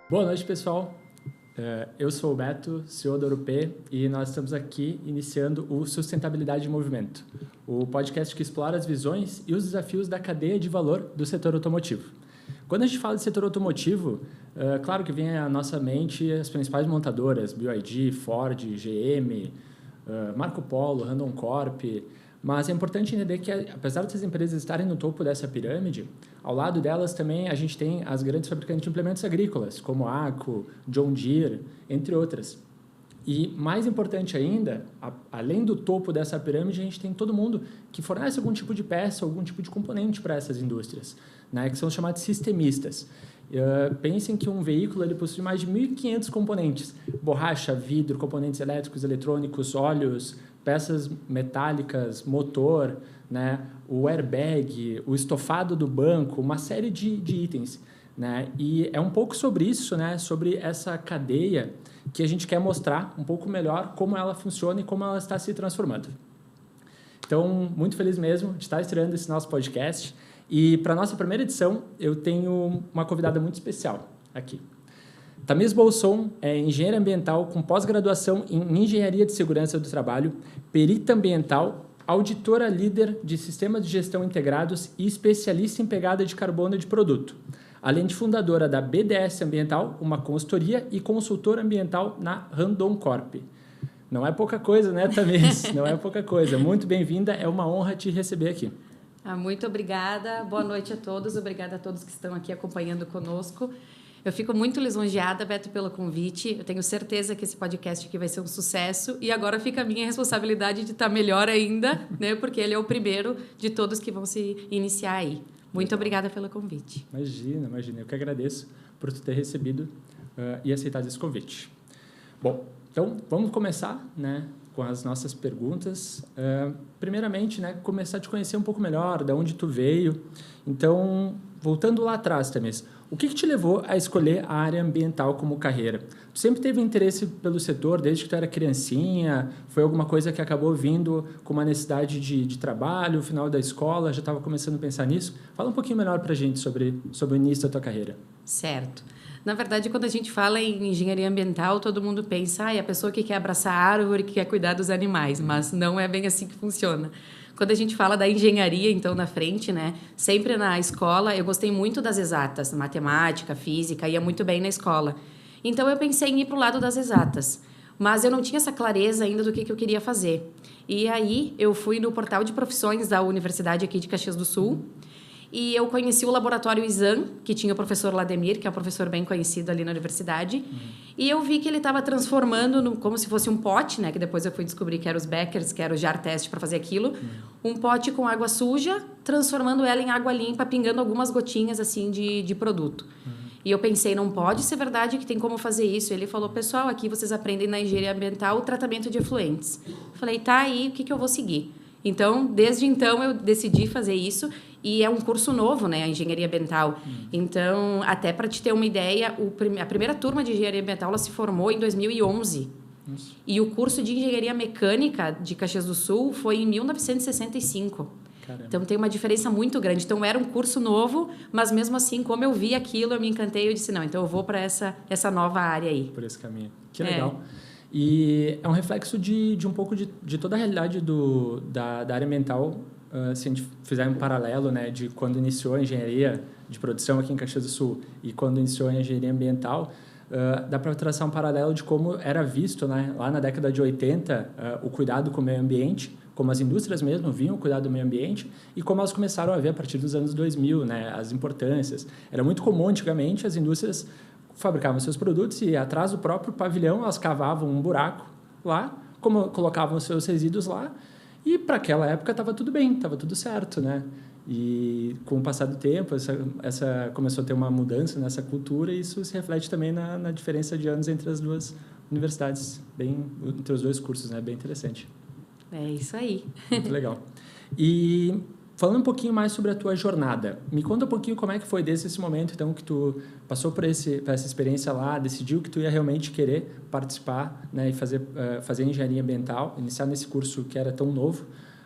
Boa noite, pessoal. Eu sou o Beto, CEO da Ouro-P, e nós estamos aqui iniciando o Sustentabilidade em Movimento, o podcast que explora as visões e os desafios da cadeia de valor do setor automotivo. Quando a gente fala de setor automotivo, claro que vem à nossa mente as principais montadoras, BYD, Ford, GM, Marco Polo, Randon Corp, mas é importante entender que, apesar dessas empresas estarem no topo dessa pirâmide, ao lado delas também a gente tem as grandes fabricantes de implementos agrícolas, como a AGCO, John Deere, entre outras. E, mais importante ainda, além do topo dessa pirâmide, a gente tem todo mundo que fornece algum tipo de peça, algum tipo de componente para essas indústrias, né, que são chamados sistemistas. Pensem que um veículo ele possui mais de 1.500 componentes: borracha, vidro, componentes elétricos, eletrônicos, óleos, peças metálicas, motor, né, o airbag, o estofado do banco, uma série de itens, né? E é um pouco sobre isso, né, sobre essa cadeia que a gente quer mostrar um pouco melhor como ela funciona e como ela está se transformando. Então, muito feliz mesmo de estar estreando esse nosso podcast. E para a nossa primeira edição, eu tenho uma convidada muito especial aqui. Tamires Bolson é engenheira ambiental com pós-graduação em Engenharia de Segurança do Trabalho, perita ambiental, auditora líder de sistemas de gestão integrados e especialista em pegada de carbono de produto, além de fundadora da BDS Ambiental, uma consultoria e consultora ambiental na Randon Corp. Não é pouca coisa, né, Tamires? Não é pouca coisa. Muito bem-vinda, é uma honra te receber aqui. Muito obrigada, boa noite a todos, obrigada a todos que estão aqui acompanhando conosco. Eu fico muito lisonjeada, Beto, pelo convite. Eu tenho certeza que esse podcast aqui vai ser um sucesso. E agora fica a minha responsabilidade de estar melhor ainda, né? Porque ele é o primeiro de todos que vão se iniciar aí. Muito obrigada pelo convite. Imagina. Eu que agradeço por tu ter recebido e aceitado esse convite. Bom, então vamos começar, né, com as nossas perguntas. Primeiramente, né, começar a te conhecer um pouco melhor, de onde tu veio. Então, voltando lá atrás, Tamires, o que te levou a escolher a área ambiental como carreira? Tu sempre teve interesse pelo setor desde que tu era criancinha? Foi alguma coisa que acabou vindo com uma necessidade de trabalho, no final da escola? Já estava começando a pensar nisso? Fala um pouquinho melhor para a gente sobre o início da tua carreira. Certo. Na verdade, quando a gente fala em engenharia ambiental, todo mundo pensa, é a pessoa que quer abraçar a árvore, que quer cuidar dos animais, mas não é bem assim que funciona. Quando a gente fala da engenharia, então, na frente, né? Sempre na escola, eu gostei muito das exatas, matemática, física, ia muito bem na escola. Então, eu pensei em ir para o lado das exatas, mas eu não tinha essa clareza ainda do que eu queria fazer. E aí, eu fui no portal de profissões da universidade aqui de Caxias do Sul, e eu conheci o laboratório Exam, que tinha o professor Lademir, que é um professor bem conhecido ali na universidade. E eu vi que ele estava transformando, como se fosse um pote, né? Que depois eu fui descobrir que eram os Beckers, que era o jar test para fazer aquilo. Um pote com água suja, transformando ela em água limpa, pingando algumas gotinhas assim de produto. E eu pensei, não pode ser verdade que tem como fazer isso. Ele falou, pessoal, aqui vocês aprendem na engenharia ambiental o tratamento de efluentes. Falei, tá aí, o que eu vou seguir? Então, desde então, eu decidi fazer isso. E é um curso novo, né, a engenharia ambiental. Então, até para te ter uma ideia, a primeira turma de engenharia ambiental ela se formou em 2011. Isso. E o curso de engenharia mecânica de Caxias do Sul foi em 1965. Caramba. Então, tem uma diferença muito grande. Então, era um curso novo, mas mesmo assim, como eu vi aquilo, eu me encantei. Eu disse, não, então eu vou para essa nova área aí. Por esse caminho. Que legal. E é um reflexo de um pouco de toda a realidade da área ambiental. Se a gente fizer um paralelo, né, de quando iniciou a engenharia de produção aqui em Caxias do Sul e quando iniciou a engenharia ambiental, dá para traçar um paralelo de como era visto, né, lá na década de 80, o cuidado com o meio ambiente, como as indústrias mesmo vinham cuidar do meio ambiente e como elas começaram a ver a partir dos anos 2000, né, as importâncias. Era muito comum antigamente as indústrias fabricavam seus produtos e atrás do próprio pavilhão elas cavavam um buraco lá, colocavam os seus resíduos lá. E para aquela época estava tudo bem, estava tudo certo, né? E com o passar do tempo, essa começou a ter uma mudança nessa cultura e isso se reflete também na diferença de anos entre as duas universidades, entre os dois cursos, né? Bem interessante. É isso aí. Muito legal. E falando um pouquinho mais sobre a tua jornada, me conta um pouquinho como é que foi desde esse momento, então, que tu passou por essa experiência lá, decidiu que tu ia realmente querer participar, né, e fazer engenharia ambiental, iniciar nesse curso que era tão novo.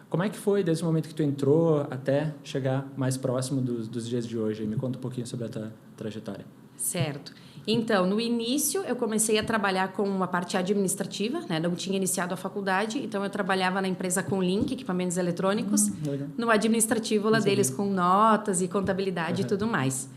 Como é que foi desde o momento que tu entrou até chegar mais próximo dos dias de hoje? Me conta um pouquinho sobre a tua trajetória. Certo. Então, no início, eu comecei a trabalhar com uma parte administrativa, né? Não tinha iniciado a faculdade, então eu trabalhava na empresa com Link, equipamentos eletrônicos, no administrativo lá deles com notas e contabilidade e tudo mais.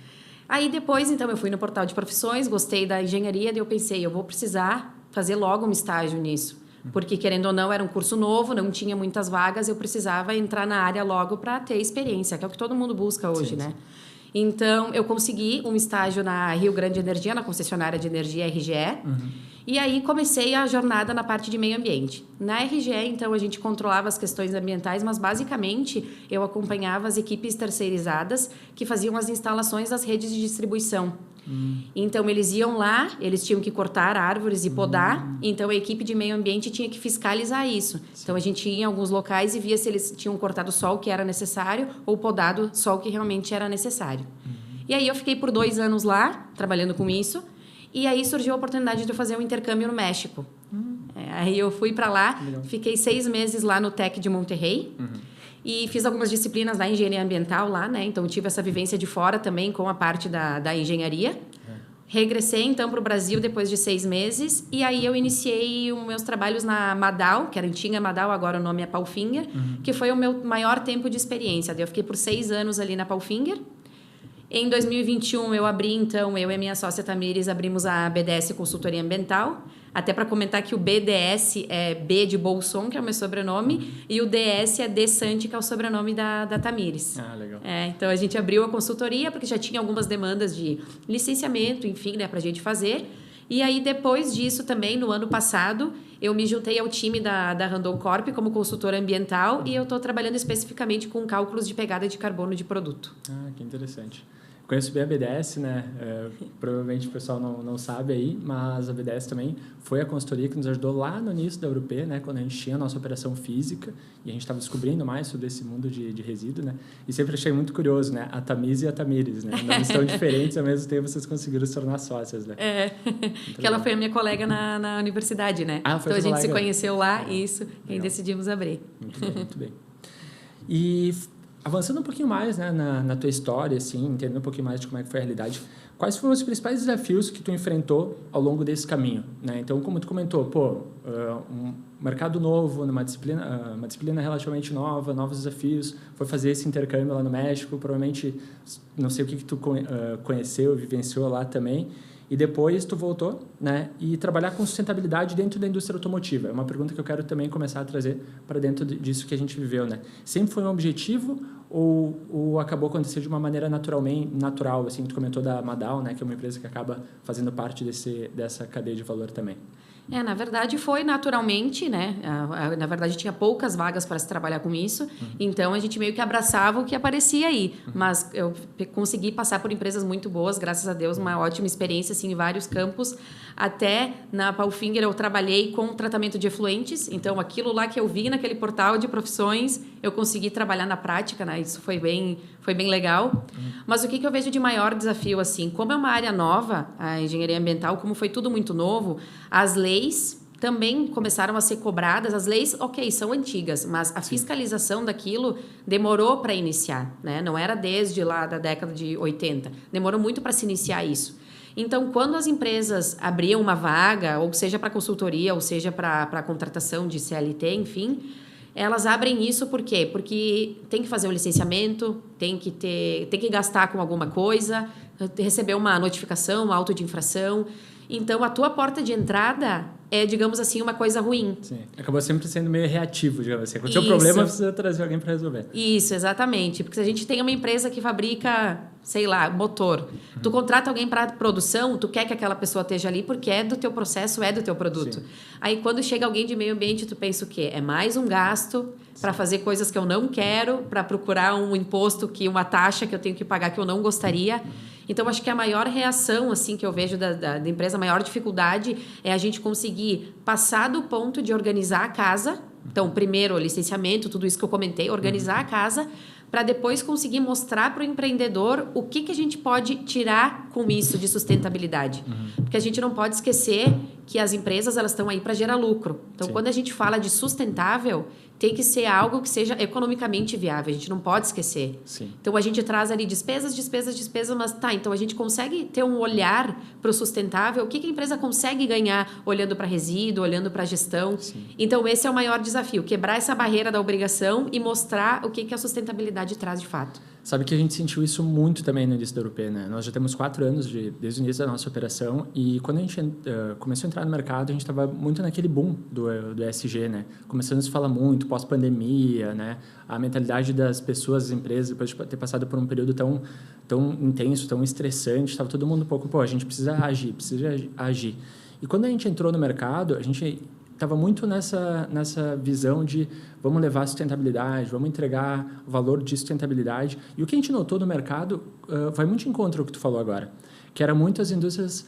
Aí depois, então, eu fui no portal de profissões, gostei da engenharia, daí eu pensei, eu vou precisar fazer logo um estágio nisso. Porque, querendo ou não, era um curso novo, não tinha muitas vagas, eu precisava entrar na área logo para ter experiência, que é o que todo mundo busca hoje, né? Então, eu consegui um estágio na Rio Grande Energia, na concessionária de energia RGE. E aí, comecei a jornada na parte de meio ambiente. Na RGE, então, a gente controlava as questões ambientais, mas, basicamente, eu acompanhava as equipes terceirizadas que faziam as instalações das redes de distribuição. Então, eles iam lá, eles tinham que cortar árvores e podar, então a equipe de meio ambiente tinha que fiscalizar isso. Então, a gente ia em alguns locais e via se eles tinham cortado só o que era necessário ou podado só o que realmente era necessário. E aí, eu fiquei por 2 anos lá, trabalhando com isso, e aí surgiu a oportunidade de eu fazer um intercâmbio no México. Aí eu fui para lá, fiquei 6 meses lá no TEC de Monterrey, e fiz algumas disciplinas da engenharia ambiental lá, né? Então, tive essa vivência de fora também com a parte da engenharia. Regressei, então, para o Brasil depois de 6 meses. E aí, eu iniciei os meus trabalhos na Madal, que era antiga Madal, agora o nome é Palfinger, que foi o meu maior tempo de experiência. Eu fiquei por 6 anos ali na Palfinger. Em 2021, eu abri, então, eu e a minha sócia Tamires, abrimos a BDS Consultoria Ambiental. Até para comentar que o BDS é B de Bolson, que é o meu sobrenome, e o DS é De Santi, que é o sobrenome da Tamires. Ah, legal. Então, a gente abriu a consultoria, porque já tinha algumas demandas de licenciamento, enfim, né, para a gente fazer. E aí, depois disso também, no ano passado, eu me juntei ao time da Randon Corp como consultora ambiental e eu estou trabalhando especificamente com cálculos de pegada de carbono de produto. Ah, que interessante. Conheço bem a BDS, né? Provavelmente o pessoal não sabe aí, mas a BDS também foi a consultoria que nos ajudou lá no início da Europeia, né? Quando a gente tinha a nossa operação física e a gente estava descobrindo mais sobre esse mundo de resíduo, né? E sempre achei muito curioso, né? A Tamis e a Tamires, né? Não estão diferentes, ao mesmo tempo vocês conseguiram se tornar sócias, né? Que ela foi a minha colega na universidade, né? Ah, foi então a gente se conheceu lá, isso, e decidimos abrir. Muito bem, muito bem. E avançando um pouquinho mais, né, na tua história, assim, entendendo um pouquinho mais de como é que foi a realidade, quais foram os principais desafios que tu enfrentou ao longo desse caminho, né? Então, como tu comentou, um mercado novo, uma disciplina relativamente nova, novos desafios, foi fazer esse intercâmbio lá no México, provavelmente, não sei o que tu conheceu, vivenciou lá também, e depois tu voltou, né, e trabalhar com sustentabilidade dentro da indústria automotiva. É uma pergunta que eu quero também começar a trazer para dentro disso que a gente viveu, né? Sempre foi um objetivo ou acabou acontecendo de uma maneira natural, assim, tu comentou da Madal, né, que é uma empresa que acaba fazendo parte dessa cadeia de valor também? Na verdade, foi naturalmente, né? Na verdade, tinha poucas vagas para se trabalhar com isso, então a gente meio que abraçava o que aparecia aí. Mas eu consegui passar por empresas muito boas, graças a Deus, uma ótima experiência assim, em vários campos. Até na Palfinger eu trabalhei com tratamento de efluentes, então aquilo lá que eu vi naquele portal de profissões, eu consegui trabalhar na prática, né? Isso foi bem legal. Mas o que eu vejo de maior desafio, assim, como é uma área nova, a engenharia ambiental, como foi tudo muito novo, as leis também começaram a ser cobradas. As leis, ok, são antigas, mas a fiscalização daquilo demorou para iniciar, né? Não era desde lá da década de 80. Demorou muito para se iniciar isso. Então, quando as empresas abriam uma vaga, ou seja para consultoria, ou seja para contratação de CLT, enfim, elas abrem isso por quê? Porque tem que fazer um licenciamento, tem que gastar com alguma coisa, receber uma notificação, uma auto de infração. Então, a tua porta de entrada é, digamos assim, uma coisa ruim. Sim. Acabou sempre sendo meio reativo, digamos assim. Aconteceu um problema, precisa trazer alguém para resolver. Isso, exatamente. Porque se a gente tem uma empresa que fabrica, sei lá, motor, tu contrata alguém para produção, tu quer que aquela pessoa esteja ali porque é do teu processo, é do teu produto. Sim. Aí, quando chega alguém de meio ambiente, tu pensa o quê? É mais um gasto para fazer coisas que eu não quero, para procurar um imposto, uma taxa que eu tenho que pagar que eu não gostaria. Então, acho que a maior reação assim, que eu vejo da empresa, a maior dificuldade é a gente conseguir passar do ponto de organizar a casa. Então, primeiro, o licenciamento, tudo isso que eu comentei, organizar a casa, para depois conseguir mostrar para o empreendedor o que a gente pode tirar com isso de sustentabilidade. Porque a gente não pode esquecer que as empresas elas estão aí para gerar lucro. Então, Sim. Quando a gente fala de sustentável, tem que ser algo que seja economicamente viável. A gente não pode esquecer. Sim. Então, a gente traz ali despesas, mas então a gente consegue ter um olhar para o sustentável. O que a empresa consegue ganhar olhando para resíduo, olhando para a gestão? Sim. Então, esse é o maior desafio, quebrar essa barreira da obrigação e mostrar o que a sustentabilidade traz de fato. Sabe que a gente sentiu isso muito também no início da Europeia, né? Nós já temos 4 anos desde o início da nossa operação e quando a gente começou a entrar no mercado, a gente estava muito naquele boom do ESG, né? Começando a se falar muito, pós-pandemia, né? A mentalidade das pessoas, das empresas, depois de ter passado por um período tão intenso, tão estressante, estava todo mundo um pouco, a gente precisa agir. E quando a gente entrou no mercado, a gente estava muito nessa visão de vamos levar a sustentabilidade, vamos entregar o valor de sustentabilidade. E o que a gente notou no mercado vai muito de encontro ao que tu falou agora, que era muitas indústrias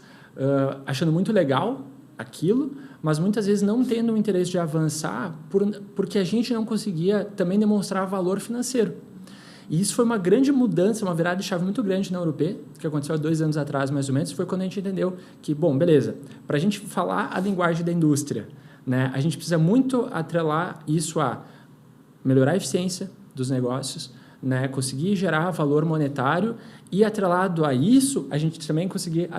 achando muito legal aquilo, mas muitas vezes não tendo o interesse de avançar porque a gente não conseguia também demonstrar valor financeiro. E isso foi uma grande mudança, uma virada de chave muito grande na Europeia, que aconteceu há 2 anos atrás, mais ou menos, foi quando a gente entendeu que, bom, beleza, para a gente falar a linguagem da indústria, né, a gente precisa muito atrelar isso a melhorar a eficiência dos negócios, né, conseguir gerar valor monetário e, atrelado a isso, a gente também conseguir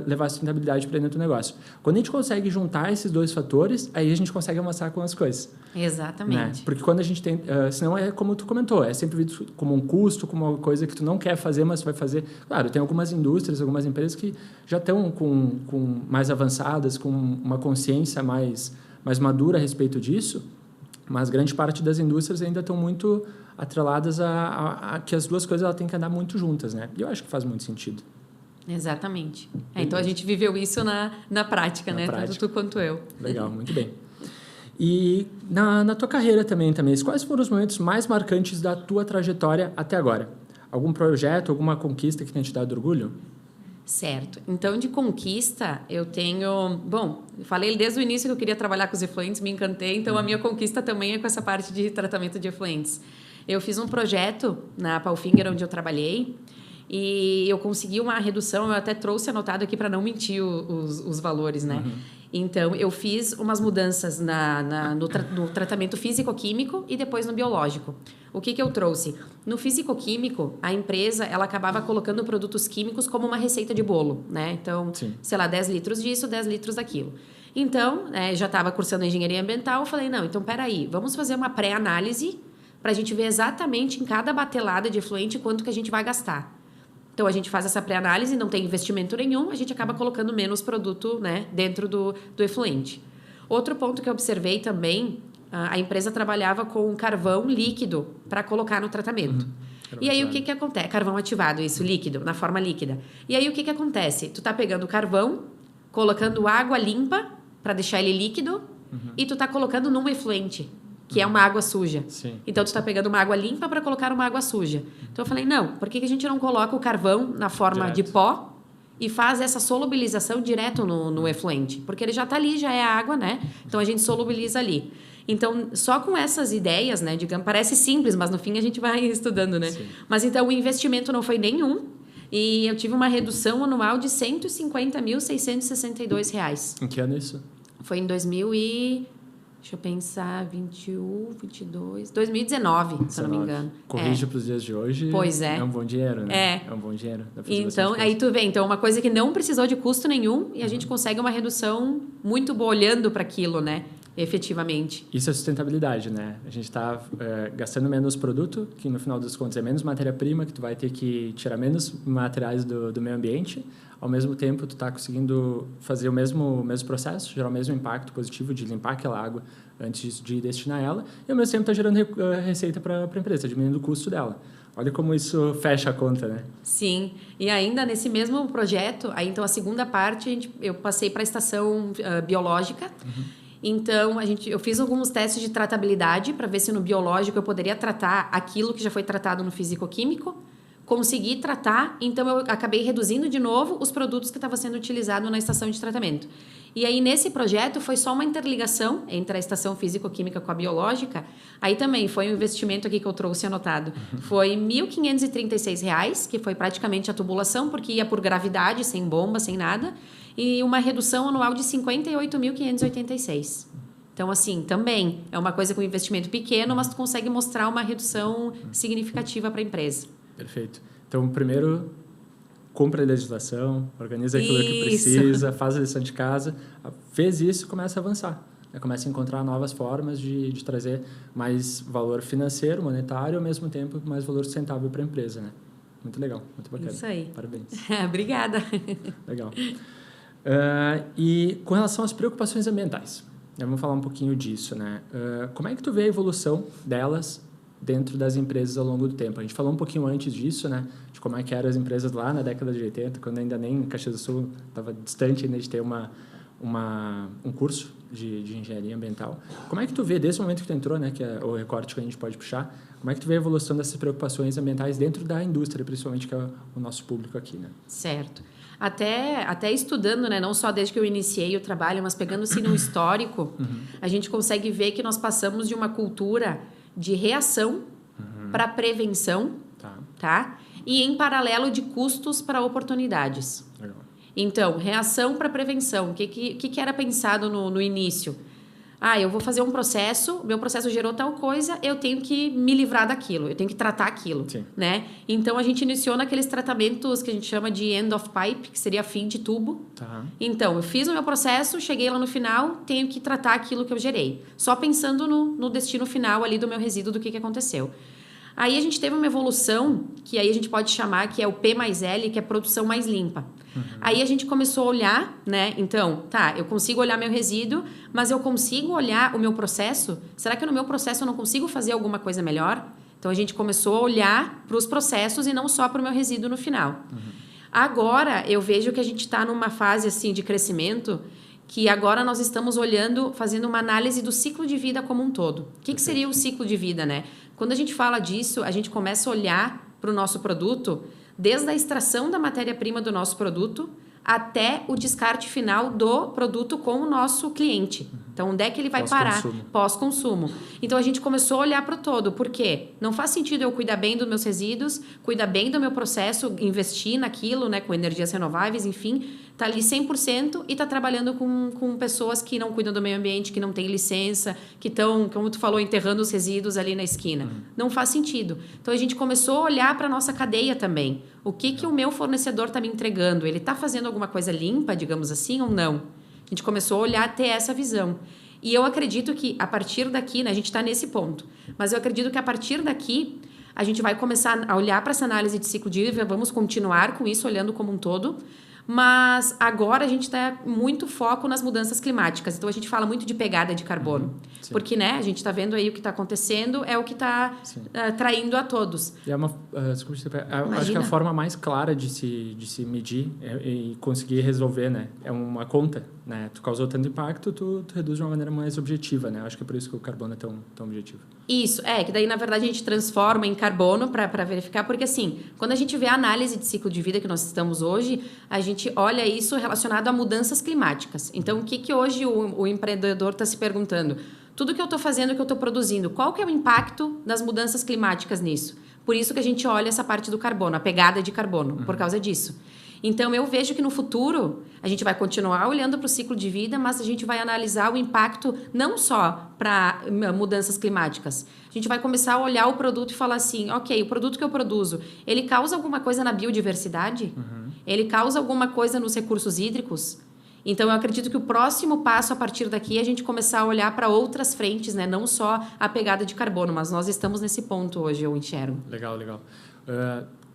levar a sustentabilidade para dentro do negócio. Quando a gente consegue juntar esses 2 fatores, aí a gente consegue avançar com as coisas. Exatamente. Né? Porque quando a gente tem... senão é como tu comentou, é sempre visto como um custo, como uma coisa que tu não quer fazer, mas tu vai fazer. Claro, tem algumas indústrias, algumas empresas que já estão com mais avançadas, com uma consciência mais madura a respeito disso, mas grande parte das indústrias ainda estão muito atreladas a que as 2 coisas ela têm que andar muito juntas, né? E eu acho que faz muito sentido. Exatamente. Então, a gente viveu isso na prática, né? Prática. Tanto tu quanto eu. Legal, muito bem. E na tua carreira também, quais foram os momentos mais marcantes da tua trajetória até agora? Algum projeto, alguma conquista que tenha te dado orgulho? Certo. Então, de conquista, eu tenho... Bom, eu falei desde o início que eu queria trabalhar com os efluentes, me encantei, então a minha conquista também é com essa parte de tratamento de efluentes. Eu fiz um projeto na Palfinger, onde eu trabalhei, e eu consegui uma redução, eu até trouxe anotado aqui para não mentir os valores, né? Uhum. Então, eu fiz umas mudanças no tratamento físico-químico e depois no biológico. O que eu trouxe? No físico-químico, a empresa ela acabava colocando produtos químicos como uma receita de bolo, né? Então, sim, sei lá, 10 litros disso, 10 litros daquilo. Então, já estava cursando engenharia ambiental, eu falei, não, então, peraí, vamos fazer uma pré-análise para a gente ver exatamente em cada batelada de efluente quanto que a gente vai gastar. Então, a gente faz essa pré-análise, não tem investimento nenhum, a gente acaba colocando menos produto, né, dentro do efluente. Outro ponto que eu observei também, a empresa trabalhava com carvão líquido para colocar no tratamento. E aí, o que acontece? Carvão ativado, isso, líquido, na forma líquida. E aí, o que acontece? Tu tá pegando o carvão, colocando água limpa para deixar ele líquido e tu tá colocando num efluente, que é uma água suja. Sim. Então, tu está pegando uma água limpa para colocar uma água suja. Então, eu falei, não, por que a gente não coloca o carvão na forma de pó e faz essa solubilização direto no efluente? Porque ele já está ali, já é a água, né? Então, a gente solubiliza ali. Então, só com essas ideias, né, digamos, parece simples, mas no fim a gente vai estudando, né? Sim. Mas, então, o investimento não foi nenhum e eu tive uma redução anual de R$ 150.662. Em que ano é isso? Foi em 2000 Deixa eu pensar, 21, 22... 2019, se eu não me engano. Corrige para os dias de hoje. Pois é. É um bom dinheiro, né? É um bom dinheiro. Então, aí tu vê. Então, uma coisa que não precisou de custo nenhum e a gente consegue uma redução muito boa olhando para aquilo, né? Efetivamente. Isso é sustentabilidade, né? A gente está gastando menos produto, que no final das contas é menos matéria-prima, que tu vai ter que tirar menos materiais do meio ambiente. Ao mesmo tempo, tu está conseguindo fazer o mesmo processo, gerar o mesmo impacto positivo de limpar aquela água antes de destinar ela. E, ao mesmo tempo, está gerando receita para a empresa, diminuindo o custo dela. Olha como isso fecha a conta, né? Sim. E ainda nesse mesmo projeto, aí então a segunda parte, eu passei para a estação biológica. Então, eu fiz alguns testes de tratabilidade para ver se no biológico eu poderia tratar aquilo que já foi tratado no físico-químico. Consegui tratar, então eu acabei reduzindo de novo os produtos que estavam sendo utilizados na estação de tratamento. E aí, nesse projeto, foi só uma interligação entre a estação físico-química com a biológica. Aí também foi um investimento aqui que eu trouxe anotado. Foi R$ 1.536, que foi praticamente a tubulação, porque ia por gravidade, sem bomba, sem nada. E uma redução anual de R$ 58.586. Então, assim, também é uma coisa com investimento pequeno, mas tu consegue mostrar uma redução significativa para a empresa. Perfeito. Então, primeiro, cumpre a legislação, organiza aquilo que precisa, faz a lição de casa. Fez isso, começa a avançar. Começa a encontrar novas formas de trazer mais valor financeiro, monetário, ao mesmo tempo mais valor sustentável para a empresa, né? Muito legal, muito bacana. Isso aí. Parabéns. Obrigada. Legal. E com relação às preocupações ambientais, vamos falar um pouquinho disso, né? Como é que tu vê a evolução delas dentro das empresas ao longo do tempo? A gente falou um pouquinho antes disso, né? De como é que eram as empresas lá na década de 80, quando ainda nem Caxias do Sul estava distante ainda de ter um curso de engenharia ambiental. Como é que tu vê, desde o momento que tu entrou, né, que é o recorte que a gente pode puxar, como é que tu vê a evolução dessas preocupações ambientais dentro da indústria, principalmente, que é o nosso público aqui, né? Certo. Até estudando, né, não só desde que eu iniciei o trabalho, mas pegando-se no histórico, a gente consegue ver que nós passamos de uma cultura de reação para prevenção, tá? E em paralelo de custos para oportunidades. Legal. Então, reação para prevenção. O que era pensado no início? Eu vou fazer um processo, meu processo gerou tal coisa, eu tenho que me livrar daquilo, eu tenho que tratar aquilo, né? Então, a gente iniciou naqueles tratamentos que a gente chama de end of pipe, que seria fim de tubo. Tá. Então, eu fiz o meu processo, cheguei lá no final, tenho que tratar aquilo que eu gerei. Só pensando no destino final ali do meu resíduo, do que aconteceu. Aí a gente teve uma evolução, que aí a gente pode chamar, que é o P mais L, que é produção mais limpa. Aí a gente começou a olhar, né? Então, eu consigo olhar meu resíduo, mas eu consigo olhar o meu processo? Será que no meu processo eu não consigo fazer alguma coisa melhor? Então, a gente começou a olhar para os processos e não só para o meu resíduo no final. Agora, eu vejo que a gente está numa fase assim, de crescimento, que agora nós estamos olhando, fazendo uma análise do ciclo de vida como um todo. O que seria o ciclo de vida, né? Quando a gente fala disso, a gente começa a olhar para o nosso produto desde a extração da matéria-prima do nosso produto até o descarte final do produto com o nosso cliente. Então, onde é que ele vai parar? Pós-consumo. Então, a gente começou a olhar para o todo. Por quê? Não faz sentido eu cuidar bem dos meus resíduos, cuidar bem do meu processo, investir naquilo, né, com energias renováveis, enfim, tá ali 100% e tá trabalhando com pessoas que não cuidam do meio ambiente, que não têm licença, que estão, como tu falou, enterrando os resíduos ali na esquina. Não faz sentido. Então, a gente começou a olhar para a nossa cadeia também. O que o meu fornecedor está me entregando? Ele está fazendo alguma coisa limpa, digamos assim, ou não? A gente começou a olhar, ter essa visão. E eu acredito que, a partir daqui, né, a gente está nesse ponto, mas eu acredito que, a partir daqui, a gente vai começar a olhar para essa análise de ciclo de vida, vamos continuar com isso, olhando como um todo, mas agora a gente está muito foco nas mudanças climáticas. Então, a gente fala muito de pegada de carbono. Porque, né, a gente está vendo aí o que está acontecendo, é o que está traindo a todos. E acho que a forma mais clara de se medir e conseguir resolver, né, é uma conta. Né? Tu causou tanto impacto, tu reduz de uma maneira mais objetiva. Né? Acho que é por isso que o carbono é tão objetivo. Isso, que daí, na verdade, a gente transforma em carbono para verificar, porque, assim, quando a gente vê a análise de ciclo de vida que nós estamos hoje, a gente olha isso relacionado a mudanças climáticas. Então, o que hoje o empreendedor está se perguntando? Tudo que eu estou fazendo, que eu estou produzindo, qual que é o impacto das mudanças climáticas nisso? Por isso que a gente olha essa parte do carbono, a pegada de carbono, por causa disso. Então, eu vejo que no futuro a gente vai continuar olhando para o ciclo de vida, mas a gente vai analisar o impacto não só para mudanças climáticas. A gente vai começar a olhar o produto e falar assim, ok, o produto que eu produzo, ele causa alguma coisa na biodiversidade? Ele causa alguma coisa nos recursos hídricos? Então, eu acredito que o próximo passo, a partir daqui, é a gente começar a olhar para outras frentes, né? Não só a pegada de carbono, mas nós estamos nesse ponto hoje, eu enxergo. Legal.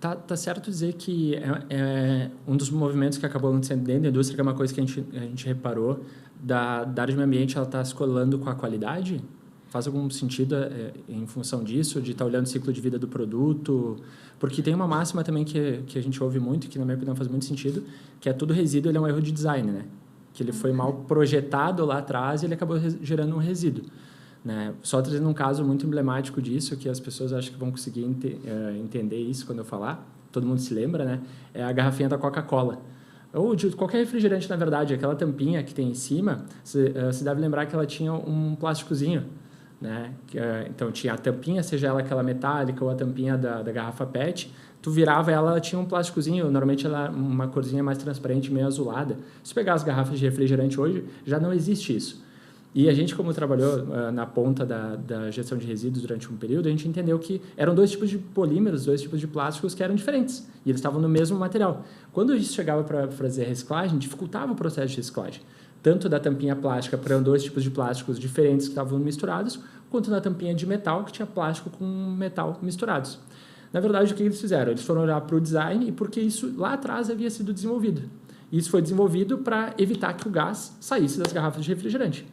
Tá certo dizer que é um dos movimentos que acabou acontecendo dentro da indústria, que é uma coisa que a gente reparou, da área de meio ambiente, ela está se colando com a qualidade? Faz algum sentido em função disso, de estar olhando o ciclo de vida do produto? Porque tem uma máxima também que a gente ouve muito, que na minha opinião faz muito sentido, que é todo resíduo ele é um erro de design, né? Que ele foi mal projetado lá atrás e ele acabou gerando um resíduo. Né? Só trazendo um caso muito emblemático disso, que as pessoas acham que vão conseguir entender isso quando eu falar, todo mundo se lembra, né? É a garrafinha da Coca-Cola. Ou de qualquer refrigerante, na verdade, aquela tampinha que tem em cima, você deve lembrar que ela tinha um plásticozinho, né? Então, tinha a tampinha, seja ela aquela metálica ou a tampinha da garrafa PET, tu virava ela tinha um plásticozinho, normalmente ela uma corzinha mais transparente, meio azulada. Se pegar as garrafas de refrigerante hoje, já não existe isso. E a gente, como trabalhou na ponta da gestão de resíduos durante um período, a gente entendeu que eram 2 tipos de polímeros, 2 tipos de plásticos que eram diferentes. E eles estavam no mesmo material. Quando a gente chegava para fazer a reciclagem, dificultava o processo de reciclagem. Tanto da tampinha plástica para 2 tipos de plásticos diferentes que estavam misturados, quanto na tampinha de metal, que tinha plástico com metal misturados. Na verdade, o que eles fizeram? Eles foram olhar para o design e porque isso lá atrás havia sido desenvolvido. E isso foi desenvolvido para evitar que o gás saísse das garrafas de refrigerante.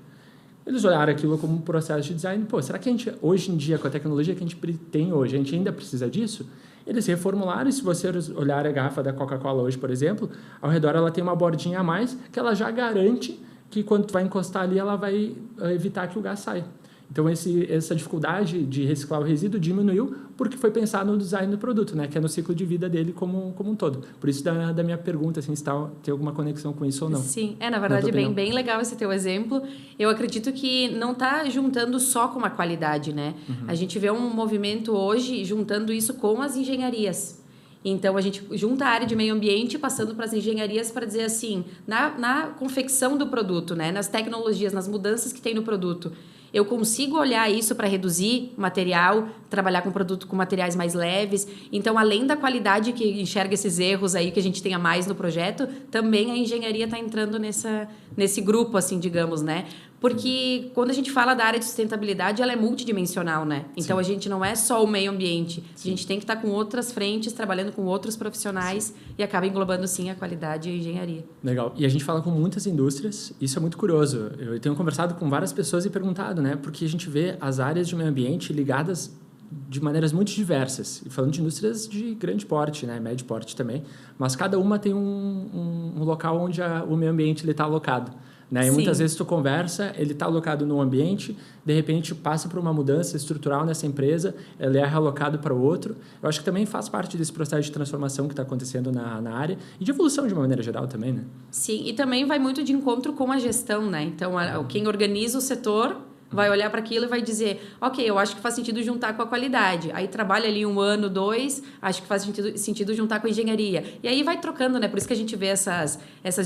Eles olharam aquilo como um processo de design. Pô, será que a gente, hoje em dia, com a tecnologia que a gente tem hoje, a gente ainda precisa disso? Eles reformularam, e se você olhar a garrafa da Coca-Cola hoje, por exemplo, ao redor ela tem uma bordinha a mais que ela já garante que quando tu vai encostar ali, ela vai evitar que o gás saia. Então, essa dificuldade de reciclar o resíduo diminuiu porque foi pensar no design do produto, né? Que é no ciclo de vida dele como um todo. Por isso, da minha pergunta, assim, se tem alguma conexão com isso ou não. Sim, na verdade, bem legal esse teu exemplo. Eu acredito que não está juntando só com a qualidade, né? Uhum. A gente vê um movimento hoje juntando isso com as engenharias. Então, a gente junta a área de meio ambiente, passando para as engenharias para dizer assim, na confecção do produto, né? Nas tecnologias, nas mudanças que tem no produto, eu consigo olhar isso para reduzir material, trabalhar com produto com materiais mais leves. Então, além da qualidade que enxerga esses erros aí que a gente tenha mais no projeto, também a engenharia está entrando nesse grupo, assim, digamos, né? Porque quando a gente fala da área de sustentabilidade, ela é multidimensional, né? Então, Sim. A gente não é só o meio ambiente. Sim. A gente tem que estar com outras frentes, trabalhando com outros profissionais Sim. e acaba englobando, sim, a qualidade e a engenharia. Legal. E a gente fala com muitas indústrias, isso é muito curioso. Eu tenho conversado com várias pessoas e perguntado, né? Porque a gente vê as áreas de meio ambiente ligadas de maneiras muito diversas. E falando de indústrias de grande porte, né? Médio porte também. Mas cada uma tem um local onde o meio ambiente está alocado. Né? E muitas vezes tu conversa, ele está alocado num ambiente, de repente passa por uma mudança estrutural nessa empresa, ele é realocado para o outro. Eu acho que também faz parte desse processo de transformação que está acontecendo na área e de evolução de uma maneira geral também, né? Sim, e também vai muito de encontro com a gestão, né? Então, quem organiza o setor vai olhar para aquilo e vai dizer, ok, eu acho que faz sentido juntar com a qualidade. Aí trabalha ali 1 ano, 2, acho que faz sentido juntar com a engenharia. E aí vai trocando, né? Por isso que a gente vê essas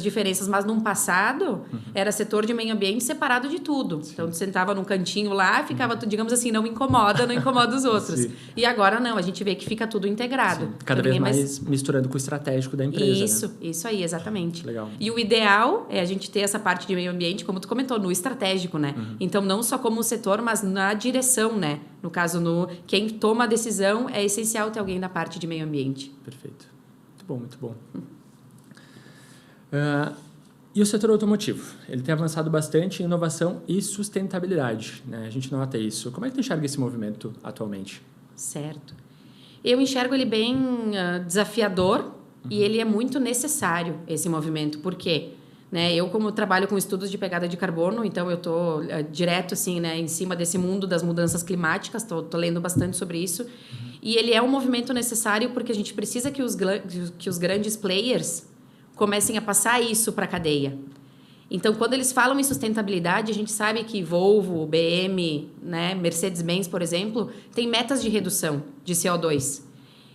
diferenças. Mas num passado, era setor de meio ambiente separado de tudo. Sim. Então, tu sentava num cantinho lá, ficava, digamos assim, não incomoda os outros. Sim. E agora não, a gente vê que fica tudo integrado. Sim. Cada vez mais misturando com o estratégico da empresa, né? Isso aí, exatamente. Legal. E o ideal é a gente ter essa parte de meio ambiente, como tu comentou, no estratégico, né? Então, não só como um setor, mas na direção, né? No caso, quem toma a decisão, é essencial ter alguém da parte de meio ambiente. Perfeito. Muito bom, muito bom. E o setor automotivo? Ele tem avançado bastante em inovação e sustentabilidade, né? A gente nota isso. Como é que tu enxerga esse movimento atualmente? Certo. Eu enxergo ele bem desafiador e ele é muito necessário, esse movimento. Por quê? Né? Eu, como trabalho com estudos de pegada de carbono, então eu estou direto assim, né, em cima desse mundo das mudanças climáticas, estou lendo bastante sobre isso. E ele é um movimento necessário porque a gente precisa que os grandes players comecem a passar isso para a cadeia. Então, quando eles falam em sustentabilidade, a gente sabe que Volvo, BM, né, Mercedes-Benz, por exemplo, tem metas de redução de CO2.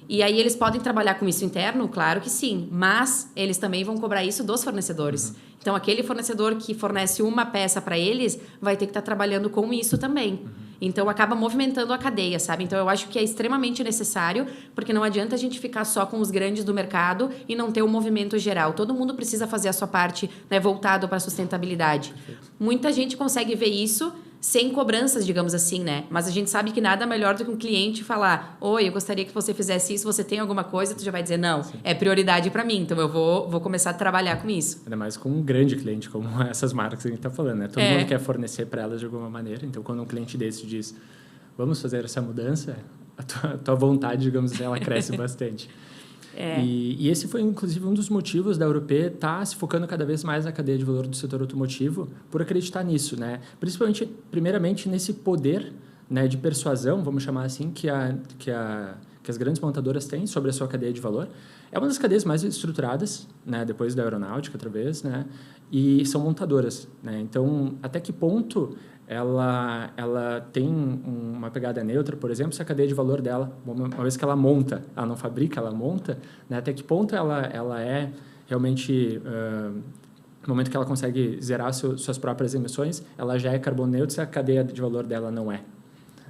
E aí eles podem trabalhar com isso interno? Claro que sim, mas eles também vão cobrar isso dos fornecedores. Então, aquele fornecedor que fornece uma peça para eles vai ter que estar trabalhando com isso também. Então, acaba movimentando a cadeia, sabe? Então, eu acho que é extremamente necessário, porque não adianta a gente ficar só com os grandes do mercado e não ter um movimento geral. Todo mundo precisa fazer a sua parte, né, voltado para a sustentabilidade. Perfeito. Muita gente consegue ver isso sem cobranças, digamos assim, né? Mas a gente sabe que nada melhor do que um cliente falar: oi, eu gostaria que você fizesse isso, você tem alguma coisa? Tu já vai dizer, não, Sim. é prioridade para mim, então eu vou começar a trabalhar com isso. Ainda mais com um grande cliente, como essas marcas que a gente está falando, né? Todo mundo quer fornecer para elas de alguma maneira, então quando um cliente desse diz, vamos fazer essa mudança, a tua vontade, digamos assim, ela cresce bastante. E esse foi, inclusive, um dos motivos da Europe estar se focando cada vez mais na cadeia de valor do setor automotivo, por acreditar nisso, né? Principalmente, primeiramente, nesse poder, né, de persuasão, vamos chamar assim, que as grandes montadoras têm sobre a sua cadeia de valor. É uma das cadeias mais estruturadas, né, depois da aeronáutica, outra vez, né? E são montadoras, né? Então, até que ponto ela tem uma pegada neutra, por exemplo, se a cadeia de valor dela, uma vez que ela monta, ela não fabrica, ela monta, né? Até que ponto ela é realmente no momento que ela consegue zerar suas próprias emissões, ela já é carbono neutro se a cadeia de valor dela não é.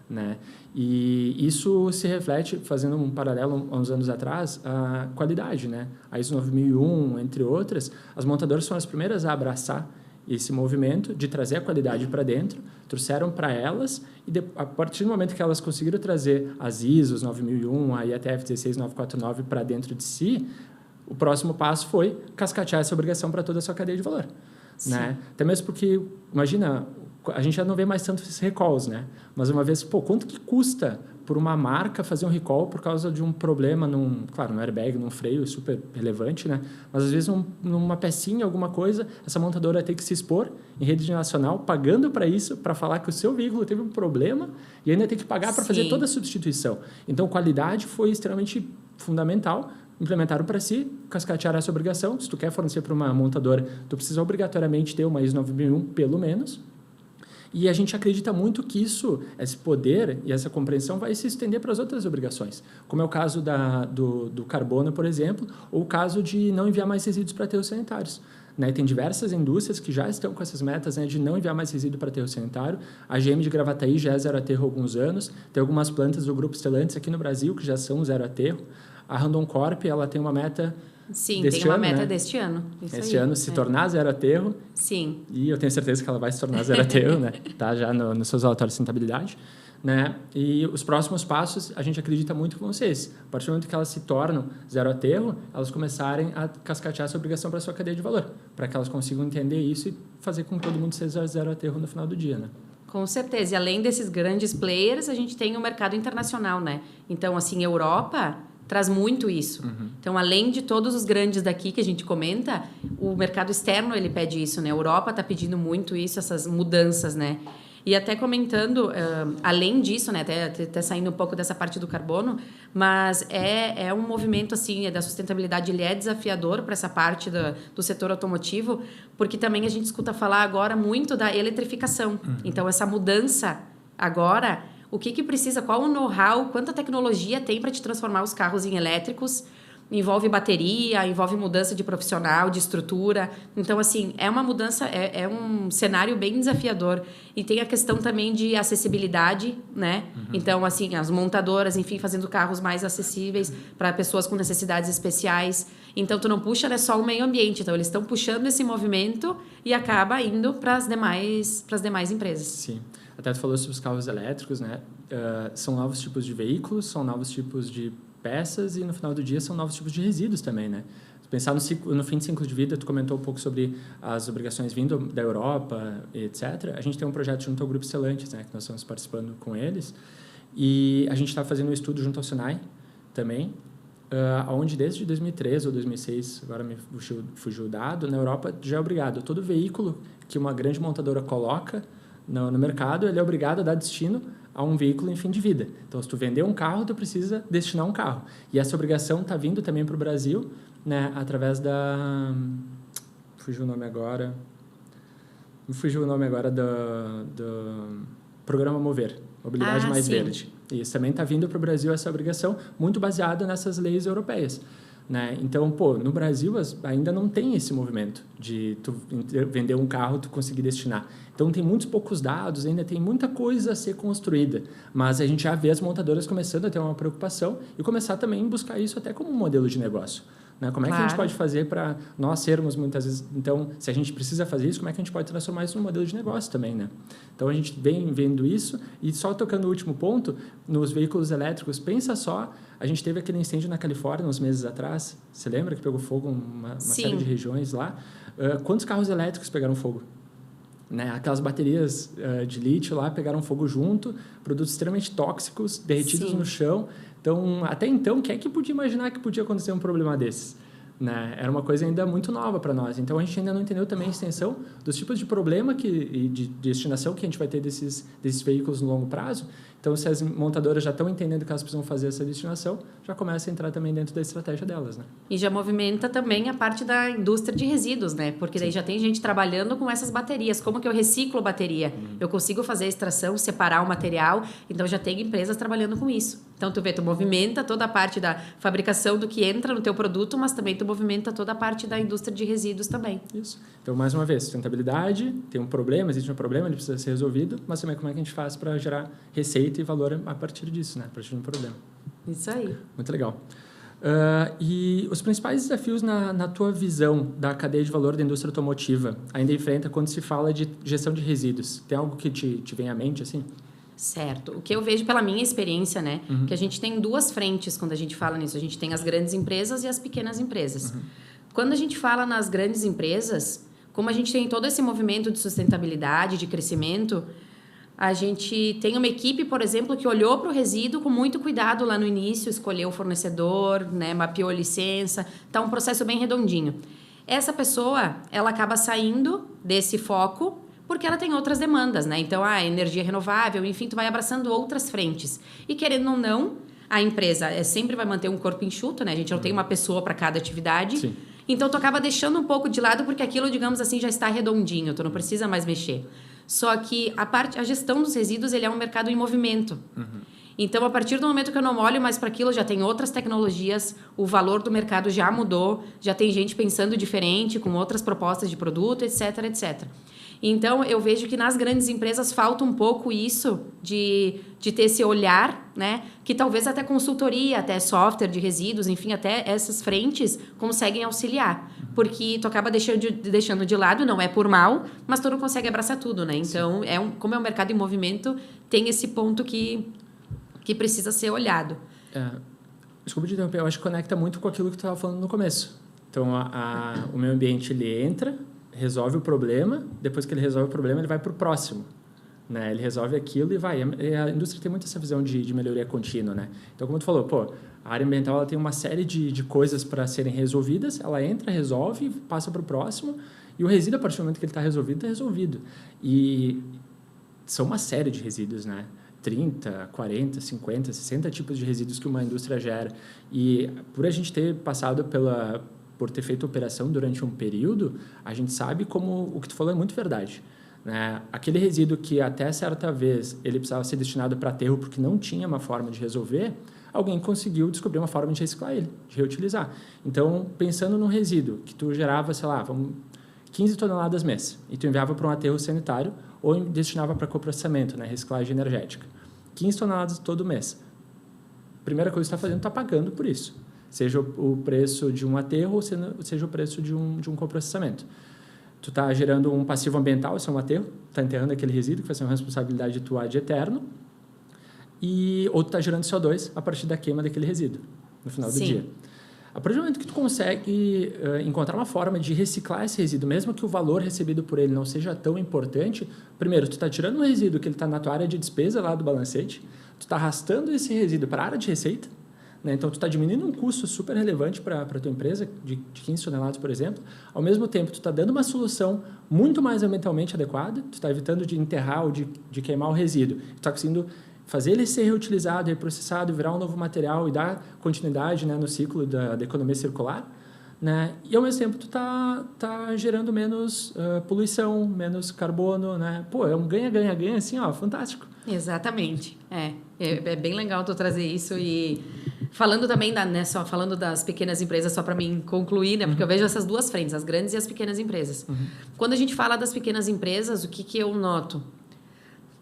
Né? E isso se reflete, fazendo um paralelo há uns anos atrás, a qualidade. Né? A ISO 9001, entre outras, as montadoras foram as primeiras a abraçar esse movimento de trazer a qualidade para dentro, trouxeram para elas, e a partir do momento que elas conseguiram trazer as ISOs 9001, a IATF 16949 para dentro de si, o próximo passo foi cascatear essa obrigação para toda a sua cadeia de valor. Né? Até mesmo porque, imagina, a gente já não vê mais tanto esses recalls, né? Mas uma vez, quanto que custa por uma marca fazer um recall por causa de um problema claro, no airbag, num freio, super relevante, né? Mas às vezes numa pecinha, alguma coisa, essa montadora tem que se expor em rede nacional, pagando para isso, para falar que o seu veículo teve um problema e ainda tem que pagar para fazer toda a substituição. Então, qualidade foi extremamente fundamental. Implementaram para si, cascatearam essa obrigação. Se tu quer fornecer para uma montadora, tu precisa obrigatoriamente ter uma ISO 9001, pelo menos. E a gente acredita muito que esse poder e essa compreensão vai se estender para as outras obrigações, como é o caso do carbono, por exemplo, ou o caso de não enviar mais resíduos para aterros sanitários. Né? Tem diversas indústrias que já estão com essas metas, né, de não enviar mais resíduo para aterro sanitário. A GM de Gravataí já é zero aterro há alguns anos. Tem algumas plantas do Grupo Stellantis aqui no Brasil que já são zero aterro. A Randon Corp, ela tem uma meta... Sim, tem uma meta, né? Deste ano. Este ano se tornar zero aterro. Sim. E eu tenho certeza que ela vai se tornar zero aterro, né? Tá já nos seus relatórios de sustentabilidade. Né? E os próximos passos, a gente acredita muito que vão ser esses. A partir do momento que elas se tornam zero aterro, elas começarem a cascatear essa obrigação para a sua cadeia de valor, para que elas consigam entender isso e fazer com que todo mundo seja zero aterro no final do dia, né? Com certeza. E além desses grandes players, a gente tem o mercado internacional, né? Então, assim, Europa traz muito isso. Então, além de todos os grandes daqui que a gente comenta, o mercado externo ele pede isso, né? A Europa está pedindo muito isso, essas mudanças, né? E até comentando, além disso, né, até saindo um pouco dessa parte do carbono, mas é um movimento assim, da sustentabilidade, ele é desafiador para essa parte do setor automotivo, porque também a gente escuta falar agora muito da eletrificação. Então, essa mudança agora, o que precisa, qual o know-how, quanta tecnologia tem para te transformar os carros em elétricos. Envolve bateria, envolve mudança de profissional, de estrutura. Então, assim, é uma mudança, é um cenário bem desafiador. E tem a questão também de acessibilidade, né? Então, assim, as montadoras, enfim, fazendo carros mais acessíveis para pessoas com necessidades especiais. Então, tu não puxa, né, só o meio ambiente. Então, eles estão puxando esse movimento e acaba indo para as demais empresas. Sim. Até tu falou sobre os carros elétricos, né? São novos tipos de veículos, são novos tipos de peças e no final do dia são novos tipos de resíduos também, né? Pensar no fim de ciclo de vida, tu comentou um pouco sobre as obrigações vindo da Europa, etc. A gente tem um projeto junto ao Grupo Stellantis, né, que nós estamos participando com eles, e a gente está fazendo um estudo junto ao Sinai também, onde desde 2013 ou 2006, agora me fugiu o dado, na Europa já é obrigado. Todo veículo que uma grande montadora coloca no mercado, ele é obrigado a dar destino a um veículo em fim de vida. Então, se tu vender um carro, tu precisa destinar um carro. E essa obrigação está vindo também para o Brasil, né, através da... Fugiu o nome agora do Programa Mover, Mobilidade Mais Verde. Isso também está vindo para o Brasil, essa obrigação, muito baseada nessas leis europeias. Né? Então, no Brasil ainda não tem esse movimento de tu vender um carro, tu conseguir destinar. Então, tem muitos poucos dados, ainda tem muita coisa a ser construída, mas a gente já vê as montadoras começando a ter uma preocupação e começar também a buscar isso até como um modelo de negócio. Né? Como é que a gente pode fazer para nós sermos muitas vezes... Então, se a gente precisa fazer isso, como é que a gente pode transformar isso num modelo de negócio também, né? Então, a gente vem vendo isso e só tocando o último ponto, nos veículos elétricos, pensa só, a gente teve aquele incêndio na Califórnia uns meses atrás, você lembra que pegou fogo uma série de regiões lá? Quantos carros elétricos pegaram fogo? Né? Aquelas baterias de lítio lá pegaram fogo junto, produtos extremamente tóxicos, derretidos no chão. Então, até então, quem é que podia imaginar que podia acontecer um problema desses? Né? Era uma coisa ainda muito nova para nós. Então, a gente ainda não entendeu também a extensão dos tipos de problema e de destinação que a gente vai ter desses veículos no longo prazo. Então, se as montadoras já estão entendendo que elas precisam fazer essa destinação, já começa a entrar também dentro da estratégia delas, né? E já movimenta também a parte da indústria de resíduos, né? Porque daí já tem gente trabalhando com essas baterias. Como que eu reciclo bateria? Eu consigo fazer a extração, separar o material, então já tem empresas trabalhando com isso. Então, tu movimenta toda a parte da fabricação do que entra no teu produto, mas também tu movimenta toda a parte da indústria de resíduos também. Isso. Então, mais uma vez, sustentabilidade, tem um problema, existe um problema, ele precisa ser resolvido, mas também como é que a gente faz para gerar receita e valor a partir disso, né? A partir de um problema. Isso aí. Muito legal. E os principais desafios na tua visão da cadeia de valor da indústria automotiva ainda enfrenta quando se fala de gestão de resíduos? Tem algo que te vem à mente, assim? Certo. O que eu vejo pela minha experiência, né? Que a gente tem duas frentes quando a gente fala nisso. A gente tem as grandes empresas e as pequenas empresas. Quando a gente fala nas grandes empresas, como a gente tem todo esse movimento de sustentabilidade, de crescimento, a gente tem uma equipe, por exemplo, que olhou para o resíduo com muito cuidado lá no início, escolheu o fornecedor, né, mapeou a licença, tá um processo bem redondinho. Essa pessoa, ela acaba saindo desse foco porque ela tem outras demandas, né? Então, energia renovável, enfim, tu vai abraçando outras frentes. E querendo ou não, a empresa sempre vai manter um corpo enxuto, né? A gente não tem uma pessoa para cada atividade. Sim. Então, tu acaba deixando um pouco de lado porque aquilo, digamos assim, já está redondinho, tu não precisa mais mexer. Só que a gestão dos resíduos, ele é um mercado em movimento. Então, a partir do momento que eu não olho mais para aquilo, já tem outras tecnologias, o valor do mercado já mudou, já tem gente pensando diferente, com outras propostas de produto, etc, etc. Então, eu vejo que nas grandes empresas falta um pouco isso de ter esse olhar, né? Que talvez até consultoria, até software de resíduos, enfim, até essas frentes conseguem auxiliar. Porque tu acaba deixando de lado, não é por mal, mas tu não consegue abraçar tudo, né? Então, como é um mercado em movimento, tem esse ponto que precisa ser olhado. Desculpa te interromper, eu acho que conecta muito com aquilo que tu estava falando no começo. Então, o meio ambiente, ele entra, resolve o problema, depois que ele resolve o problema, ele vai para o próximo. Né? Ele resolve aquilo e vai. A indústria tem muito essa visão de melhoria contínua. Né? Então, como tu falou, a área ambiental ela tem uma série de coisas para serem resolvidas, ela entra, resolve, passa para o próximo, e o resíduo, a partir do momento que ele está resolvido. E são uma série de resíduos, né? 30, 40, 50, 60 tipos de resíduos que uma indústria gera. E por a gente ter passado por ter feito operação durante um período, a gente sabe como o que tu falou é muito verdade. Né? Aquele resíduo que até certa vez ele precisava ser destinado para aterro porque não tinha uma forma de resolver, alguém conseguiu descobrir uma forma de reciclar ele, de reutilizar. Então, pensando no resíduo que tu gerava, 15 toneladas mês, e tu enviava para um aterro sanitário ou destinava para coprocessamento, né? Reciclagem energética. 15 toneladas todo mês. A primeira coisa que tu está fazendo, tu está pagando por isso. Seja o preço de um aterro ou seja o preço de um coprocessamento. Tu está gerando um passivo ambiental, isso é um aterro, está enterrando aquele resíduo, que vai ser uma responsabilidade tua de eterno, ou tu está gerando CO2 a partir da queima daquele resíduo, no final do dia. A partir do momento que tu consegue encontrar uma forma de reciclar esse resíduo, mesmo que o valor recebido por ele não seja tão importante, primeiro, tu está tirando um resíduo que ele está na tua área de despesa lá do balancete, tu está arrastando esse resíduo para a área de receita, né? Então, tu está diminuindo um custo super relevante para a tua empresa, de 15 toneladas, por exemplo. Ao mesmo tempo, tu está dando uma solução muito mais ambientalmente adequada, tu está evitando de enterrar ou de queimar o resíduo. Tu está conseguindo fazer ele ser reutilizado, reprocessado, virar um novo material e dar continuidade, né, no ciclo da economia circular. Né? E, ao mesmo tempo, tu tá gerando menos poluição, menos carbono. Né? É um ganha-ganha-ganha, assim, fantástico. Exatamente. É bem legal tu trazer isso e... Falando também falando das pequenas empresas, só para mim concluir, né? Porque eu vejo essas duas frentes, as grandes e as pequenas empresas. Quando a gente fala das pequenas empresas, o que eu noto?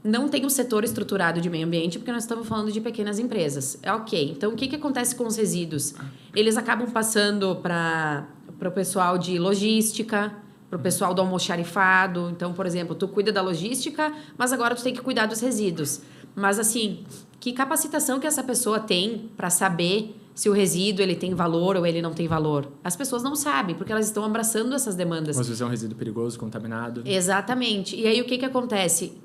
Não tem um setor estruturado de meio ambiente, porque nós estamos falando de pequenas empresas. Ok, então o que acontece com os resíduos? Eles acabam passando para o pessoal de logística, para o pessoal do almoxarifado. Então, por exemplo, tu cuida da logística, mas agora tu tem que cuidar dos resíduos. Mas, assim, que capacitação que essa pessoa tem para saber se o resíduo ele tem valor ou ele não tem valor? As pessoas não sabem, porque elas estão abraçando essas demandas. Às vezes é um resíduo perigoso, contaminado. Exatamente. E aí, o que acontece?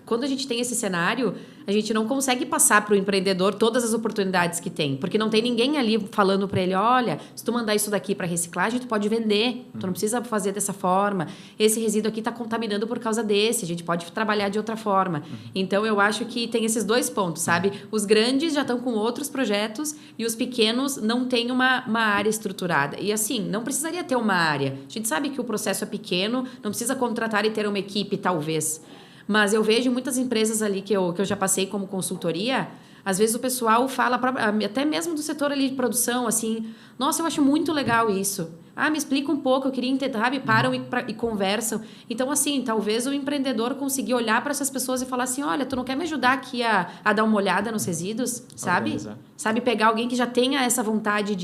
quando a gente tem esse cenário, a gente não consegue passar para o empreendedor todas as oportunidades que tem, porque não tem ninguém ali falando para ele, olha, se tu mandar isso daqui para reciclagem, tu pode vender, tu não precisa fazer dessa forma, esse resíduo aqui está contaminando por causa desse, a gente pode trabalhar de outra forma. Então, eu acho que tem esses dois pontos, sabe? Os grandes já estão com outros projetos e os pequenos não têm uma área estruturada. E assim, não precisaria ter uma área. A gente sabe que o processo é pequeno, não precisa contratar e ter uma equipe, talvez. Mas eu vejo muitas empresas ali que eu já passei como consultoria, às vezes o pessoal fala, até mesmo do setor ali de produção, assim, nossa, eu acho muito legal isso. Me explica um pouco, eu queria entender, sabe? Param e conversam. Então, assim, talvez o empreendedor conseguir olhar para essas pessoas e falar assim, olha, tu não quer me ajudar aqui a dar uma olhada nos resíduos, sabe? Organizar. Sabe, pegar alguém que já tenha essa vontade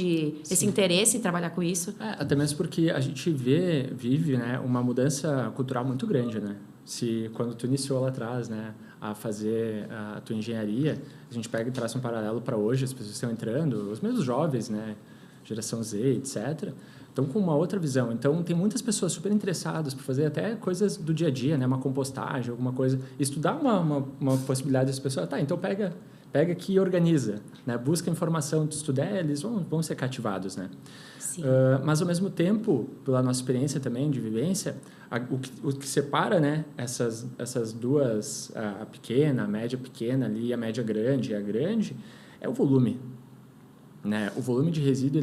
esse interesse em trabalhar com isso. Até mesmo porque a gente vive, né, uma mudança cultural muito grande, né? Quando tu iniciou lá atrás, né, a fazer a tua engenharia, a gente pega e traz um paralelo para hoje, as pessoas estão entrando, os mesmos jovens, né, geração Z, etc., estão com uma outra visão. Então, tem muitas pessoas super interessadas por fazer até coisas do dia a dia, né, uma compostagem, alguma coisa. Isso dá uma possibilidade das pessoas, então pega aqui e organiza, né, busca informação, se tu der, eles vão ser cativados, né. Mas, ao mesmo tempo, pela nossa experiência também de vivência, o que separa, né, essas duas, a pequena, a média pequena ali, a média grande e a grande, é o volume. Né? O volume de resíduo,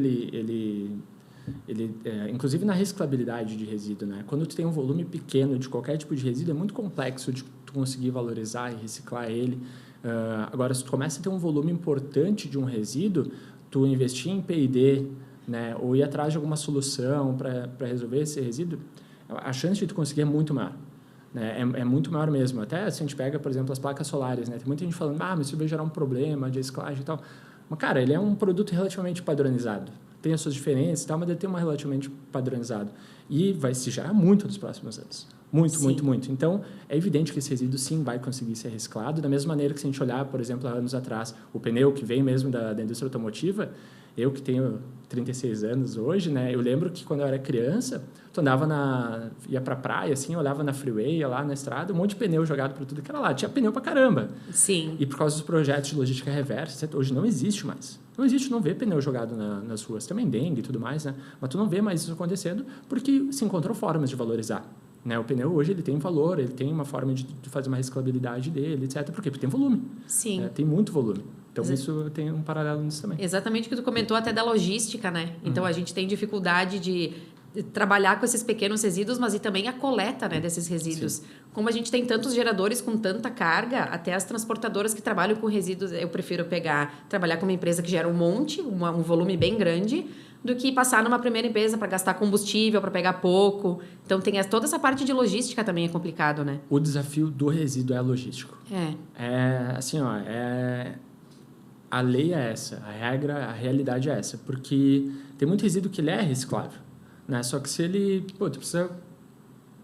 inclusive na reciclabilidade de resíduo, né? Quando tu tem um volume pequeno de qualquer tipo de resíduo, é muito complexo de tu conseguir valorizar e reciclar ele. Agora, se tu começa a ter um volume importante de um resíduo, tu investir em P&D, né, ou ir atrás de alguma solução para resolver esse resíduo, a chance de tu conseguir é muito maior. Né? É muito maior mesmo. Até se a gente pega, por exemplo, as placas solares, né? Tem muita gente falando, mas isso vai gerar um problema de reciclagem e tal. Mas, cara, ele é um produto relativamente padronizado. Tem as suas diferenças e tal, mas ele tem uma relativamente padronizado. E vai se gerar muito nos próximos anos. Muito. Então, é evidente que esse resíduo, sim, vai conseguir ser reciclado. Da mesma maneira que se a gente olhar, por exemplo, há anos atrás, o pneu que vem mesmo da indústria automotiva, eu que tenho 36 anos hoje, né? Eu lembro que quando eu era criança, tu ia pra praia, assim, olhava na freeway, ia lá na estrada, um monte de pneu jogado para tudo que era lá. Tinha pneu pra caramba. Sim. E por causa dos projetos de logística reversa, hoje não existe mais. Não existe, não vê pneu jogado nas ruas. Também dengue e tudo mais, né? Mas tu não vê mais isso acontecendo porque se encontrou formas de valorizar. Né? O pneu hoje ele tem valor, ele tem uma forma de fazer uma reciclabilidade dele, etc. Por quê? Porque tem volume. Sim. Tem muito volume. Então, isso tem um paralelo nisso também. Exatamente o que tu comentou até da logística, né? Então, a gente tem dificuldade de trabalhar com esses pequenos resíduos, mas e também a coleta, né, desses resíduos. Sim. Como a gente tem tantos geradores com tanta carga, até as transportadoras que trabalham com resíduos, eu prefiro trabalhar com uma empresa que gera um monte, um volume bem grande, do que passar numa primeira empresa para gastar combustível, para pegar pouco. Então, toda essa parte de logística também é complicado, né? O desafio do resíduo é logístico. Assim, a lei é essa, a regra, a realidade é essa, porque tem muito resíduo que ele é reciclável, né? Só que se ele, tu precisa,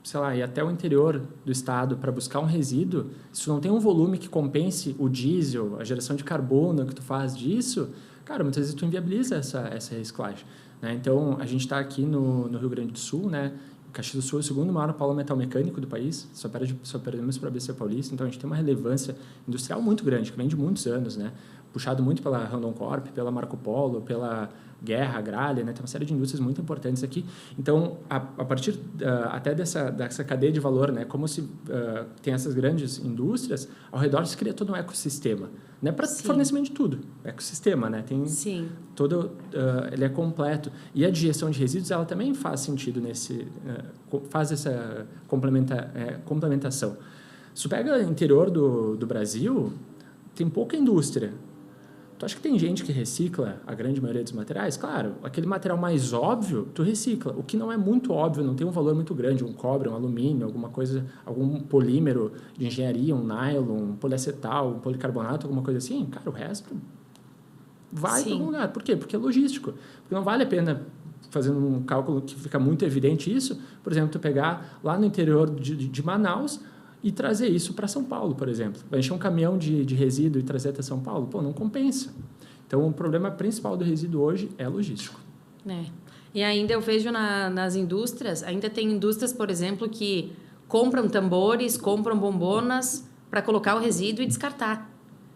sei lá, ir até o interior do estado para buscar um resíduo, se tu não tem um volume que compense o diesel, a geração de carbono que tu faz disso, cara, muitas vezes tu inviabiliza essa reciclagem, né? Então, a gente está aqui no Rio Grande do Sul, né? Caxias do Sul é o segundo maior polo metal mecânico do país, só perdemos para a BC Paulista, então a gente tem uma relevância industrial muito grande, que vem de muitos anos, né? Puxado muito pela Randon Corp, pela Marco Polo, pela Guerra, Gralha, né? Tem uma série de indústrias muito importantes aqui. Então, a partir até dessa cadeia de valor, né? Como se tem essas grandes indústrias, ao redor se cria todo um ecossistema, né? Para fornecimento de tudo, ecossistema, né? Tem todo, ele é completo. E a digestão de resíduos, ela também faz sentido faz essa complementação. Se tu pega o interior do Brasil, tem pouca indústria. Tu acha que tem gente que recicla a grande maioria dos materiais? Claro, aquele material mais óbvio, tu recicla. O que não é muito óbvio, não tem um valor muito grande, um cobre, um alumínio, alguma coisa, algum polímero de engenharia, um nylon, um poliacetal, um policarbonato, alguma coisa assim, cara, o resto vai para algum lugar. Por quê? Porque é logístico. Porque não vale a pena, fazendo um cálculo que fica muito evidente isso, por exemplo, tu pegar lá no interior de Manaus e trazer isso para São Paulo, por exemplo. Vai encher um caminhão de resíduo e trazer até São Paulo? Não compensa. Então, o problema principal do resíduo hoje é logístico. E ainda eu vejo nas indústrias, ainda tem indústrias, por exemplo, que compram tambores, compram bombonas para colocar o resíduo e descartar.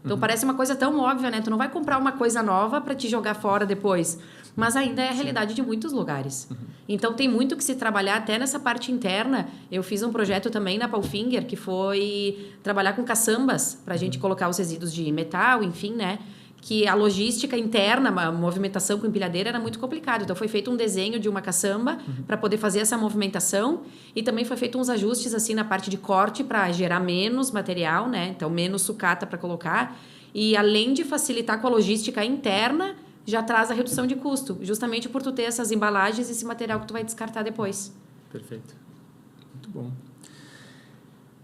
Então, parece uma coisa tão óbvia, né? Tu não vai comprar uma coisa nova para te jogar fora depois. Mas ainda é a realidade de muitos lugares. Então, tem muito que se trabalhar até nessa parte interna. Eu fiz um projeto também na Palfinger, que foi trabalhar com caçambas para a gente colocar os resíduos de metal, enfim, né? Que a logística interna, a movimentação com empilhadeira era muito complicado. Então, foi feito um desenho de uma caçamba para poder fazer essa movimentação e também foi feito uns ajustes assim na parte de corte para gerar menos material, né? Então, menos sucata para colocar. E, além de facilitar com a logística interna, já traz a redução de custo, justamente por tu ter essas embalagens e esse material que tu vai descartar depois. Perfeito. Muito bom.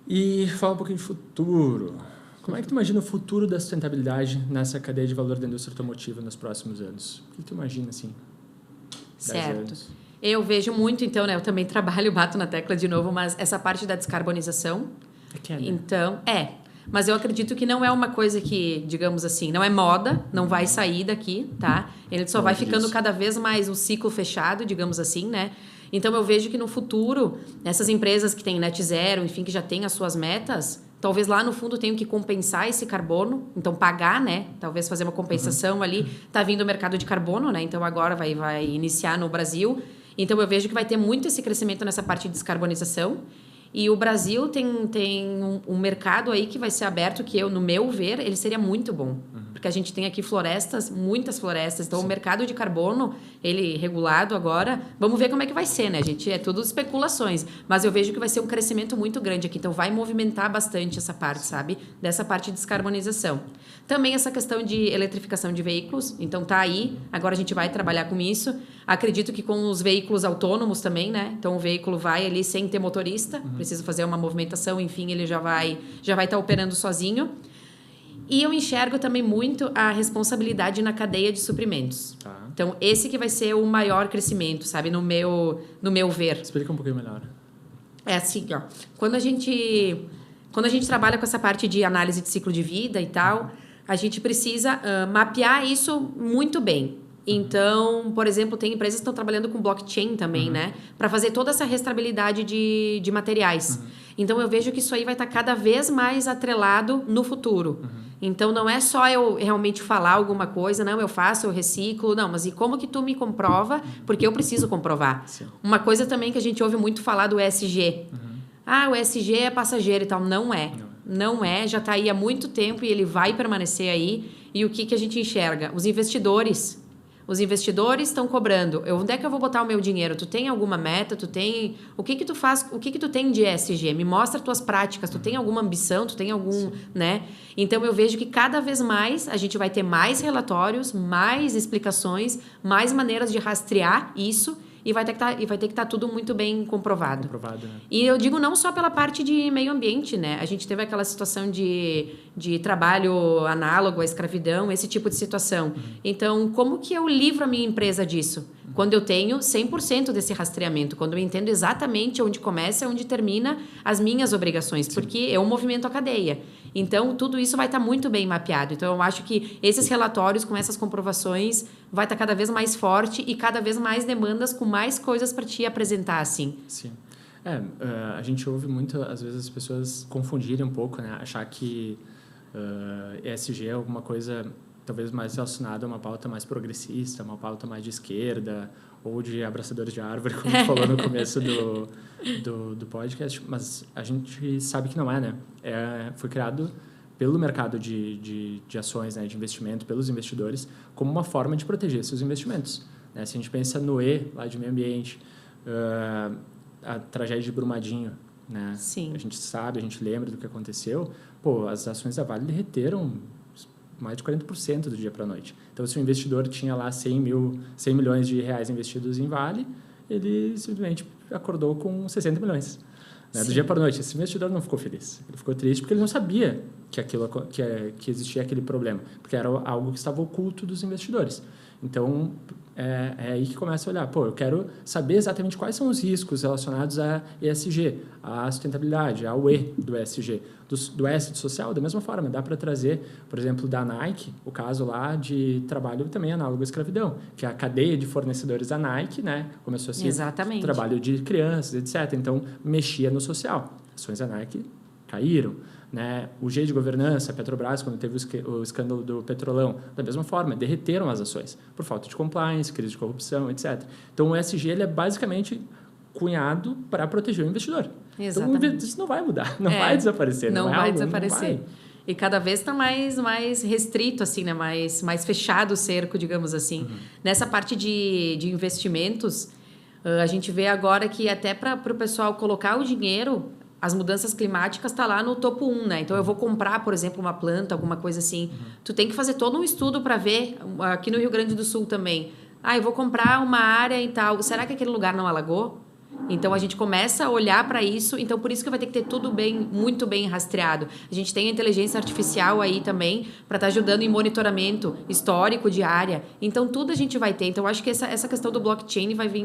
E fala um pouquinho de futuro. Como é que tu imagina o futuro da sustentabilidade nessa cadeia de valor da indústria automotiva nos próximos anos? O que tu imagina, assim? 10 Certo. anos? Eu vejo muito, então, né? Eu também trabalho, bato na tecla de novo, mas essa parte da descarbonização. Né? Então, mas eu acredito que não é uma coisa que, digamos assim, não é moda, não vai sair daqui, tá? Ele só vai ficando cada vez mais um ciclo fechado, digamos assim, né? Então, eu vejo que no futuro, essas empresas que têm net zero, enfim, que já têm as suas metas, talvez lá no fundo tenham que compensar esse carbono, então pagar, né? Talvez fazer uma compensação ali. Tá vindo o mercado de carbono, né? Então, agora vai iniciar no Brasil. Então, eu vejo que vai ter muito esse crescimento nessa parte de descarbonização. E o Brasil tem um mercado aí que vai ser aberto que no meu ver, ele seria muito bom. Porque a gente tem aqui florestas, muitas florestas. Então, o mercado de carbono, ele regulado agora, vamos ver como é que vai ser, né, gente? É tudo especulações. Mas eu vejo que vai ser um crescimento muito grande aqui. Então, vai movimentar bastante essa parte, sabe? Dessa parte de descarbonização. Também essa questão de eletrificação de veículos. Então, tá aí. Agora a gente vai trabalhar com isso. Acredito que com os veículos autônomos também, né? Então, o veículo vai ali sem ter motorista. Precisa fazer uma movimentação, enfim, ele já vai estar operando sozinho. E eu enxergo também muito a responsabilidade na cadeia de suprimentos. Tá. Então, esse que vai ser o maior crescimento, sabe? No meu ver. Explica um pouquinho melhor. É assim, ó. Quando a gente trabalha com essa parte de análise de ciclo de vida e tal, a gente precisa mapear isso muito bem. Então, por exemplo, tem empresas que estão trabalhando com blockchain também, né? Para fazer toda essa rastreabilidade de materiais. Então, eu vejo que isso aí vai estar cada vez mais atrelado no futuro. Então, não é só eu realmente falar alguma coisa, não, eu faço, eu reciclo, não, mas e como que tu me comprova? Porque eu preciso comprovar. Sim. Uma coisa também que a gente ouve muito falar do ESG. O ESG é passageiro e tal. Não é. Não é, já está aí há muito tempo e ele vai permanecer aí. E o que a gente enxerga? Os investidores. Os investidores estão cobrando. Onde é que eu vou botar o meu dinheiro? Tu tem alguma meta? Tu tem... O que tu faz? O que tu tem de ESG? Me mostra tuas práticas. Tu tem alguma ambição? Tu tem algum... né? Então, eu vejo que cada vez mais a gente vai ter mais relatórios, mais explicações, mais maneiras de rastrear isso e vai ter que estar tudo muito bem comprovado. Comprovado, né? E eu digo não só pela parte de meio ambiente, né? A gente teve aquela situação de trabalho análogo à escravidão, esse tipo de situação. Então, como que eu livro a minha empresa disso? Quando eu tenho 100% desse rastreamento, quando eu entendo exatamente onde começa e onde termina as minhas obrigações, porque eu movimento a cadeia. Então, tudo isso vai estar muito bem mapeado. Então, eu acho que esses relatórios com essas comprovações vai estar cada vez mais forte e cada vez mais demandas com mais coisas para te apresentar, assim. Sim. A gente ouve muito, às vezes, as pessoas confundirem um pouco, né? Achar que ESG é alguma coisa talvez mais relacionada a uma pauta mais progressista, uma pauta mais de esquerda ou de abraçadores de árvore, como tu falou no começo do podcast, mas a gente sabe que não é, né? Foi criado pelo mercado de ações, né, de investimento, pelos investidores, como uma forma de proteger seus investimentos. Né? Se a gente pensa no lá de meio ambiente, a tragédia de Brumadinho, né? Sim. A gente sabe, a gente lembra do que aconteceu. As ações da Vale derreteram mais de 40% do dia para a noite. Então, se o investidor tinha lá 100 milhões de reais investidos em Vale, ele simplesmente acordou com 60 milhões. Né? Do dia para a noite. Esse investidor não ficou feliz. Ele ficou triste porque ele não sabia que existia aquele problema, porque era algo que estava oculto dos investidores. Então, é aí que começa a olhar. Pô, eu quero saber exatamente quais são os riscos relacionados a ESG, à sustentabilidade, ao E do ESG. Do S de social, da mesma forma, dá para trazer, por exemplo, da Nike, o caso lá de trabalho também análogo à escravidão, que a cadeia de fornecedores da Nike, né, começou a ser trabalho de crianças, etc. Então, mexia no social. Ações da Nike caíram. Né? O G de governança, a Petrobras, quando teve o escândalo do Petrolão, da mesma forma, derreteram as ações por falta de compliance, crise de corrupção, etc. Então, o ESG ele é basicamente cunhado para proteger o investidor. Exatamente. Então, isso não vai mudar, não vai desaparecer. Não vai desaparecer. Não vai. E cada vez está mais restrito, assim, né? mais fechado o cerco, digamos assim. Uhum. Nessa parte de investimentos, a gente vê agora que até para o pessoal colocar o dinheiro, as mudanças climáticas está lá no topo 1, né? Então, eu vou comprar, por exemplo, uma planta, alguma coisa assim. Uhum. Tu tem que fazer todo um estudo para ver, aqui no Rio Grande do Sul também. Eu vou comprar uma área e tal. Será que aquele lugar não alagou? Então, a gente começa a olhar para isso. Então, por isso que vai ter que ter tudo muito bem rastreado. A gente tem a inteligência artificial aí também para estar ajudando em monitoramento histórico de área. Então, tudo a gente vai ter. Então, eu acho que essa questão do blockchain vai vir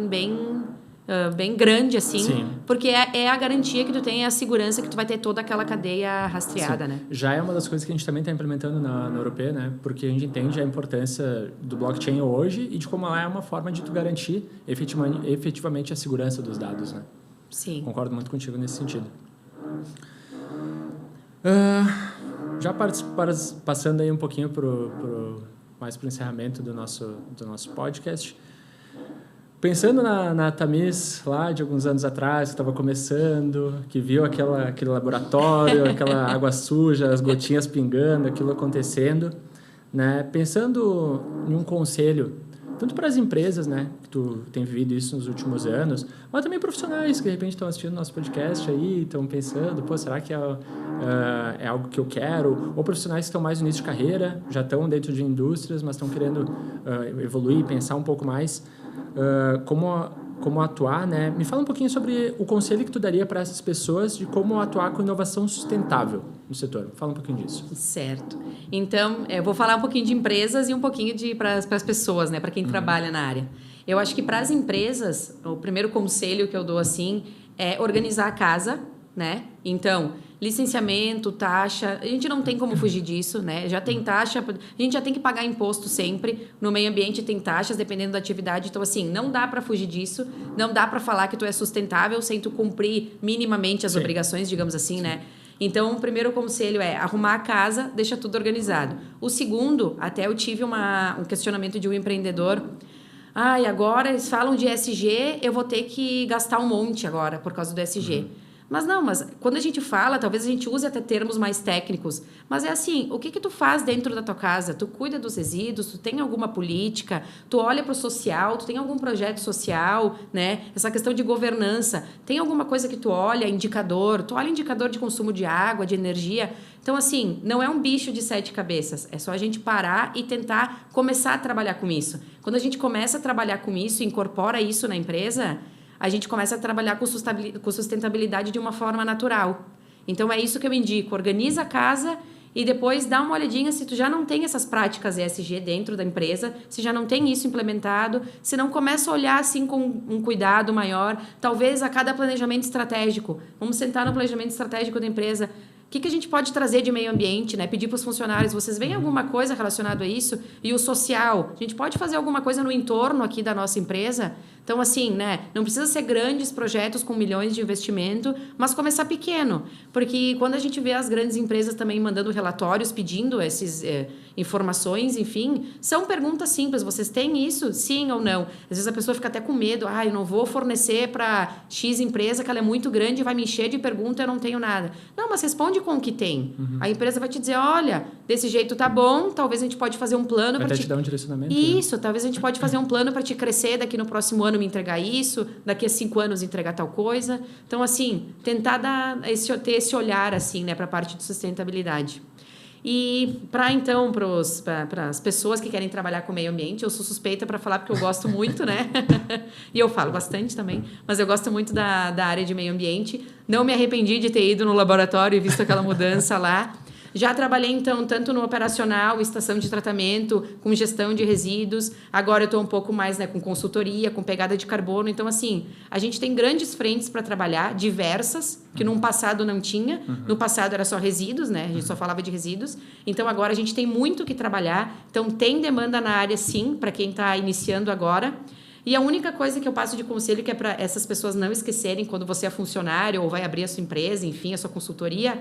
bem grande, assim. Sim. Porque é a garantia que tu tem, é a segurança que tu vai ter toda aquela cadeia rastreada, Sim. né? Já é uma das coisas que a gente também está implementando na europeia, né? Porque a gente entende a importância do blockchain hoje e de como ela é uma forma de tu garantir efetivamente a segurança dos dados, né? Sim. Concordo muito contigo nesse sentido. Já passando aí um pouquinho mais para o encerramento do nosso podcast. Pensando na Tamiz, lá de alguns anos atrás, que estava começando, que viu aquele laboratório, aquela água suja, as gotinhas pingando, aquilo acontecendo, né? Pensando em um conselho, tanto para as empresas, né, que tu tem vivido isso nos últimos anos, mas também profissionais que de repente estão assistindo nosso podcast aí, estão pensando, pô, será que é algo que eu quero? Ou profissionais que estão mais no início de carreira, já estão dentro de indústrias, mas estão querendo evoluir, pensar um pouco mais. Como atuar, né? Me fala um pouquinho sobre o conselho que tu daria para essas pessoas de como atuar com inovação sustentável no setor. Fala um pouquinho disso. Certo. Então, eu vou falar um pouquinho de empresas e um pouquinho para as pessoas, né? Para quem trabalha na área. Eu acho que para as empresas, o primeiro conselho que eu dou assim é organizar a casa, né? Então, licenciamento, taxa, a gente não tem como fugir disso, né? Já tem taxa, a gente já tem que pagar imposto sempre. No meio ambiente tem taxas, dependendo da atividade. Então, assim, não dá para fugir disso. Não dá para falar que tu é sustentável sem tu cumprir minimamente as obrigações, digamos assim, né? Então, o primeiro conselho é arrumar a casa, deixa tudo organizado. O segundo, até eu tive um questionamento de um empreendedor. E agora eles falam de ESG, eu vou ter que gastar um monte agora por causa do ESG. Mas quando a gente fala, talvez a gente use até termos mais técnicos, mas é assim, o que tu faz dentro da tua casa? Tu cuida dos resíduos, tu tem alguma política, tu olha para o social, tu tem algum projeto social, né? Essa questão de governança, tem alguma coisa que tu olha indicador de consumo de água, de energia. Então, assim, não é um bicho de 7 cabeças, é só a gente parar e tentar começar a trabalhar com isso. Quando a gente começa a trabalhar com isso, incorpora isso na empresa, a gente começa a trabalhar com sustentabilidade de uma forma natural. Então, é isso que eu indico. Organiza a casa e depois dá uma olhadinha se tu já não tem essas práticas ESG dentro da empresa, se já não tem isso implementado, se não começa a olhar assim com um cuidado maior, talvez a cada planejamento estratégico. Vamos sentar no planejamento estratégico da empresa. O que a gente pode trazer de meio ambiente, né? Pedir para os funcionários, vocês veem alguma coisa relacionada a isso? E o social, a gente pode fazer alguma coisa no entorno aqui da nossa empresa? Então, assim, né? Não precisa ser grandes projetos com milhões de investimento, mas começar pequeno. Porque quando a gente vê as grandes empresas também mandando relatórios, pedindo essas informações, enfim, são perguntas simples. Vocês têm isso? Sim ou não? Às vezes a pessoa fica até com medo. Eu não vou fornecer para X empresa, que ela é muito grande e vai me encher de perguntas, eu não tenho nada. Não, mas responde com o que tem. A empresa vai te dizer, olha, desse jeito tá bom, talvez a gente pode fazer um plano para te dar um direcionamento. Isso, né? Talvez a gente pode fazer um plano para te crescer, daqui no próximo ano me entregar isso, daqui a 5 anos entregar tal coisa. Então, assim, tentar ter esse olhar, assim, né, para a parte de sustentabilidade. E para as pessoas que querem trabalhar com o meio ambiente, eu sou suspeita para falar porque eu gosto muito, né? E eu falo bastante também, mas eu gosto muito da área de meio ambiente. Não me arrependi de ter ido no laboratório e visto aquela mudança lá. Já trabalhei, então, tanto no operacional, estação de tratamento, com gestão de resíduos. Agora eu estou um pouco mais, né, com consultoria, com pegada de carbono. Então, assim, a gente tem grandes frentes para trabalhar, diversas, que no passado não tinha. No passado era só resíduos, né? A gente só falava de resíduos. Então, agora a gente tem muito o que trabalhar. Então, tem demanda na área, sim, para quem está iniciando agora. E a única coisa que eu passo de conselho, que é para essas pessoas não esquecerem quando você é funcionário ou vai abrir a sua empresa, enfim, a sua consultoria,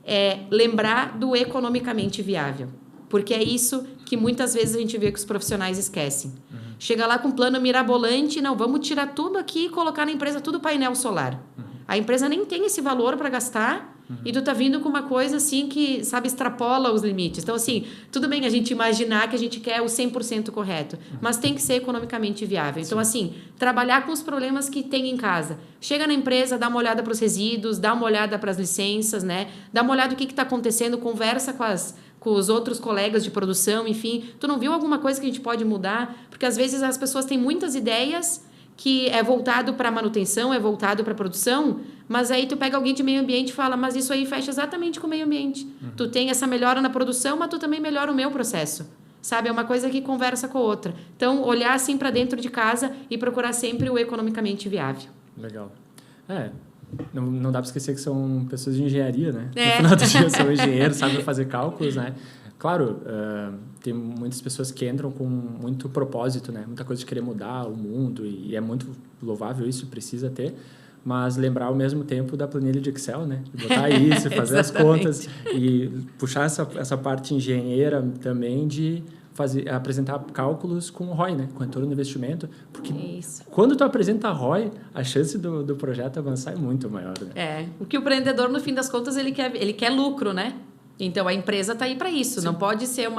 é lembrar do economicamente viável. Porque é isso que muitas vezes a gente vê que os profissionais esquecem. Chega lá com um plano mirabolante, não, vamos tirar tudo aqui e colocar na empresa tudo painel solar. A empresa nem tem esse valor para gastar e tu tá vindo com uma coisa assim que, sabe, extrapola os limites. Então, assim, tudo bem a gente imaginar que a gente quer o 100% correto, mas tem que ser economicamente viável. Então, assim, trabalhar com os problemas que tem em casa. Chega na empresa, dá uma olhada para os resíduos, dá uma olhada para as licenças, né? Dá uma olhada do que está acontecendo, conversa com os outros colegas de produção, enfim. Tu não viu alguma coisa que a gente pode mudar? Porque, às vezes, as pessoas têm muitas ideias que é voltado para manutenção, é voltado para produção, mas aí tu pega alguém de meio ambiente e fala, mas isso aí fecha exatamente com o meio ambiente. Tu tem essa melhora na produção, mas tu também melhora o meu processo. Sabe? É uma coisa que conversa com a outra. Então, olhar assim para dentro de casa e procurar sempre o economicamente viável. Legal. Não dá para esquecer que são pessoas de engenharia, né? No final do dia são engenheiros, sabem fazer cálculos, né? Claro, tem muitas pessoas que entram com muito propósito, né? Muita coisa de querer mudar o mundo e é muito louvável isso, precisa ter. Mas lembrar ao mesmo tempo da planilha de Excel, né? De botar isso, fazer as contas e puxar essa parte engenheira também de apresentar cálculos com ROI, né? Com retorno do investimento. Porque quando tu apresenta ROI, a chance do projeto avançar é muito maior, né? Porque o empreendedor, no fim das contas, ele quer lucro, né? Então, a empresa está aí para isso. Sim. Não pode ser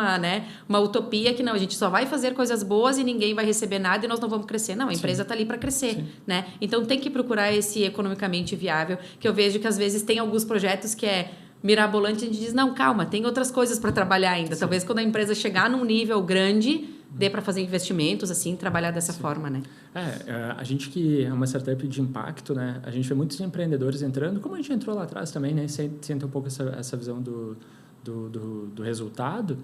uma utopia que não, a gente só vai fazer coisas boas e ninguém vai receber nada e nós não vamos crescer. Não, a empresa está ali para crescer, né? Então, tem que procurar esse economicamente viável, que eu vejo que, às vezes, tem alguns projetos que é mirabolante, a gente diz, não, calma, tem outras coisas para trabalhar ainda. Sim. Talvez quando a empresa chegar num nível grande, dê para fazer investimentos, assim, trabalhar dessa forma, né? A gente que é uma startup de impacto, né? A gente vê muitos empreendedores entrando, como a gente entrou lá atrás também, né? Sente um pouco essa visão do resultado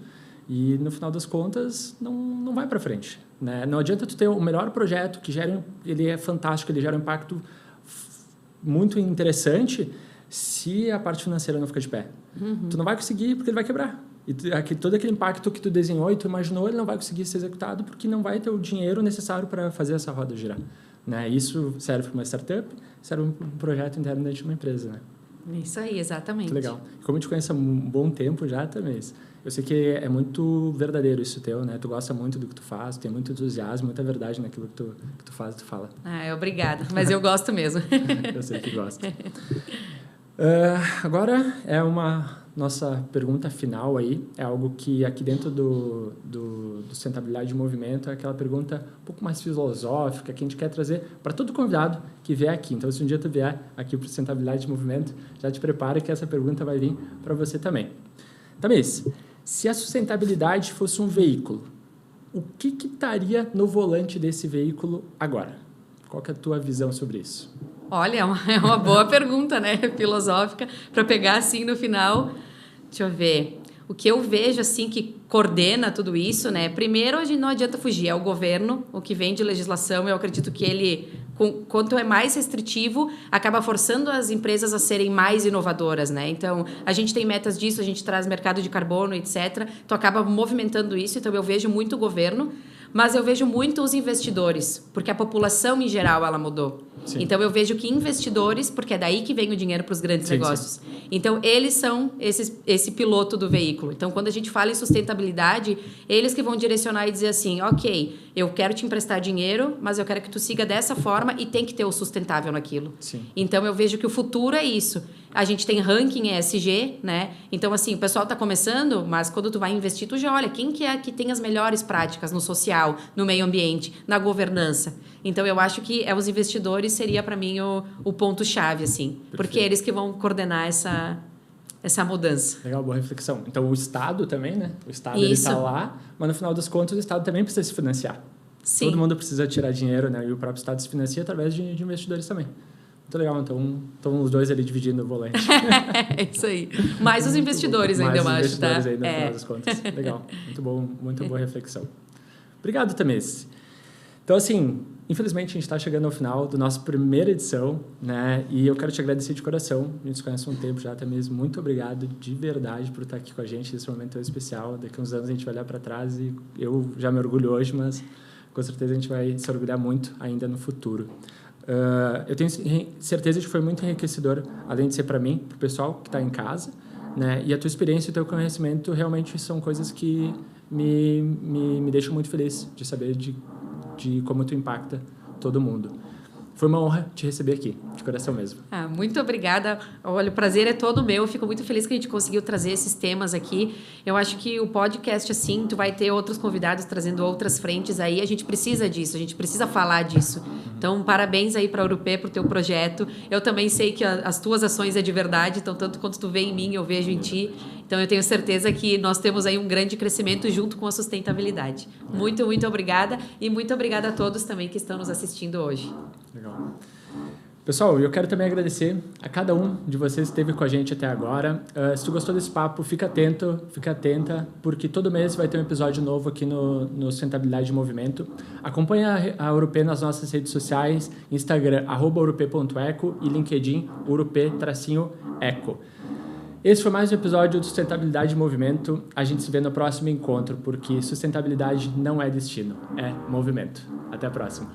e, no final das contas, não vai para frente, né? Não adianta tu ter o melhor projeto que ele é fantástico, ele gera um impacto muito interessante se a parte financeira não fica de pé. Tu não vai conseguir porque ele vai quebrar. E todo aquele impacto que tu desenhou e tu imaginou, ele não vai conseguir ser executado porque não vai ter o dinheiro necessário para fazer essa roda girar, né? Isso serve para uma startup, serve para um projeto interno dentro de uma empresa, né? Isso aí, exatamente. Muito legal. Como eu te conheço há um bom tempo já também, eu sei que é muito verdadeiro isso teu, né? Tu gosta muito do que tu faz, tem muito entusiasmo, muita verdade naquilo que tu faz, tu fala. Obrigada, mas eu gosto mesmo. Eu sei que gosta. Agora é uma nossa pergunta final aí, é algo que aqui dentro do Sustentabilidade de Movimento é aquela pergunta um pouco mais filosófica que a gente quer trazer para todo convidado que vier aqui. Então, se um dia tu vier aqui para o Sustentabilidade de Movimento, já te prepara que essa pergunta vai vir para você também. Tamires, se a sustentabilidade fosse um veículo, o que estaria no volante desse veículo agora? Qual que é a tua visão sobre isso? Olha, é uma boa pergunta, né? Filosófica, para pegar assim no final. Deixa eu ver. O que eu vejo assim que coordena tudo isso, né? Primeiro, a gente não adianta fugir, é o governo, o que vem de legislação. Eu acredito que ele, quanto é mais restritivo, acaba forçando as empresas a serem mais inovadoras, né? Então, a gente tem metas disso, a gente traz mercado de carbono, etc. Então, acaba movimentando isso. Então, eu vejo muito o governo, mas eu vejo muito os investidores, porque a população em geral ela mudou. Sim. Então, eu vejo que investidores, porque é daí que vem o dinheiro para os grandes negócios. Sim. Então, eles são esse piloto do veículo. Então, quando a gente fala em sustentabilidade, eles que vão direcionar e dizer assim, ok, eu quero te emprestar dinheiro, mas eu quero que tu siga dessa forma e tem que ter o sustentável naquilo. Sim. Então, eu vejo que o futuro é isso. A gente tem ranking ESG, né? Então, assim, o pessoal está começando, mas quando tu vai investir, tu já olha quem que é que tem as melhores práticas no social, no meio ambiente, na governança. Então, eu acho que os investidores seria, para mim, o ponto-chave, assim. Perfeito. Porque eles que vão coordenar essa mudança. Legal, boa reflexão. Então, o Estado também, né? O Estado está lá, mas no final das contas, o Estado também precisa se financiar. Sim. Todo mundo precisa tirar dinheiro, né? E o próprio Estado se financia através de investidores também. Muito legal, então estão os dois ali dividindo o volante. É isso aí. Mais os investidores ainda, eu acho, tá? Mais os investidores aí, no final das contas. Legal, muito bom, muito boa reflexão. Obrigado, Tamires. Então, assim, infelizmente a gente está chegando ao final da nossa primeira edição, né? E eu quero te agradecer de coração. A gente se conhece há um tempo já, Tamires. Muito obrigado de verdade por estar aqui com a gente nesse momento tão especial. Daqui a uns anos a gente vai olhar para trás e eu já me orgulho hoje, mas com certeza a gente vai se orgulhar muito ainda no futuro. Eu tenho certeza de que foi muito enriquecedor, além de ser para mim, para o pessoal que está em casa, né? E a tua experiência e o teu conhecimento realmente são coisas que me deixam muito feliz de saber de como tu impacta todo mundo. Foi uma honra te receber aqui, de coração mesmo. Muito obrigada. Olha, o prazer é todo meu. Eu fico muito feliz que a gente conseguiu trazer esses temas aqui. Eu acho que o podcast, assim, tu vai ter outros convidados trazendo outras frentes aí. A gente precisa disso, a gente precisa falar disso. Então, parabéns aí para a Urupê, pro teu projeto. Eu também sei que as tuas ações é de verdade, então tanto quanto tu vê em mim, eu vejo em ti. Então, eu tenho certeza que nós temos aí um grande crescimento junto com a sustentabilidade. Muito, muito obrigada. E muito obrigada a todos também que estão nos assistindo hoje. Legal. Pessoal, eu quero também agradecer a cada um de vocês que esteve com a gente até agora. Se tu gostou desse papo, fica atento, fica atenta, porque todo mês vai ter um episódio novo aqui no Sustentabilidade em Movimento. Acompanha a Urupê nas nossas redes sociais, Instagram, @urupe.eco e LinkedIn, urupe-eco. Esse foi mais um episódio do Sustentabilidade em Movimento. A gente se vê no próximo encontro, porque sustentabilidade não é destino, é movimento. Até a próxima.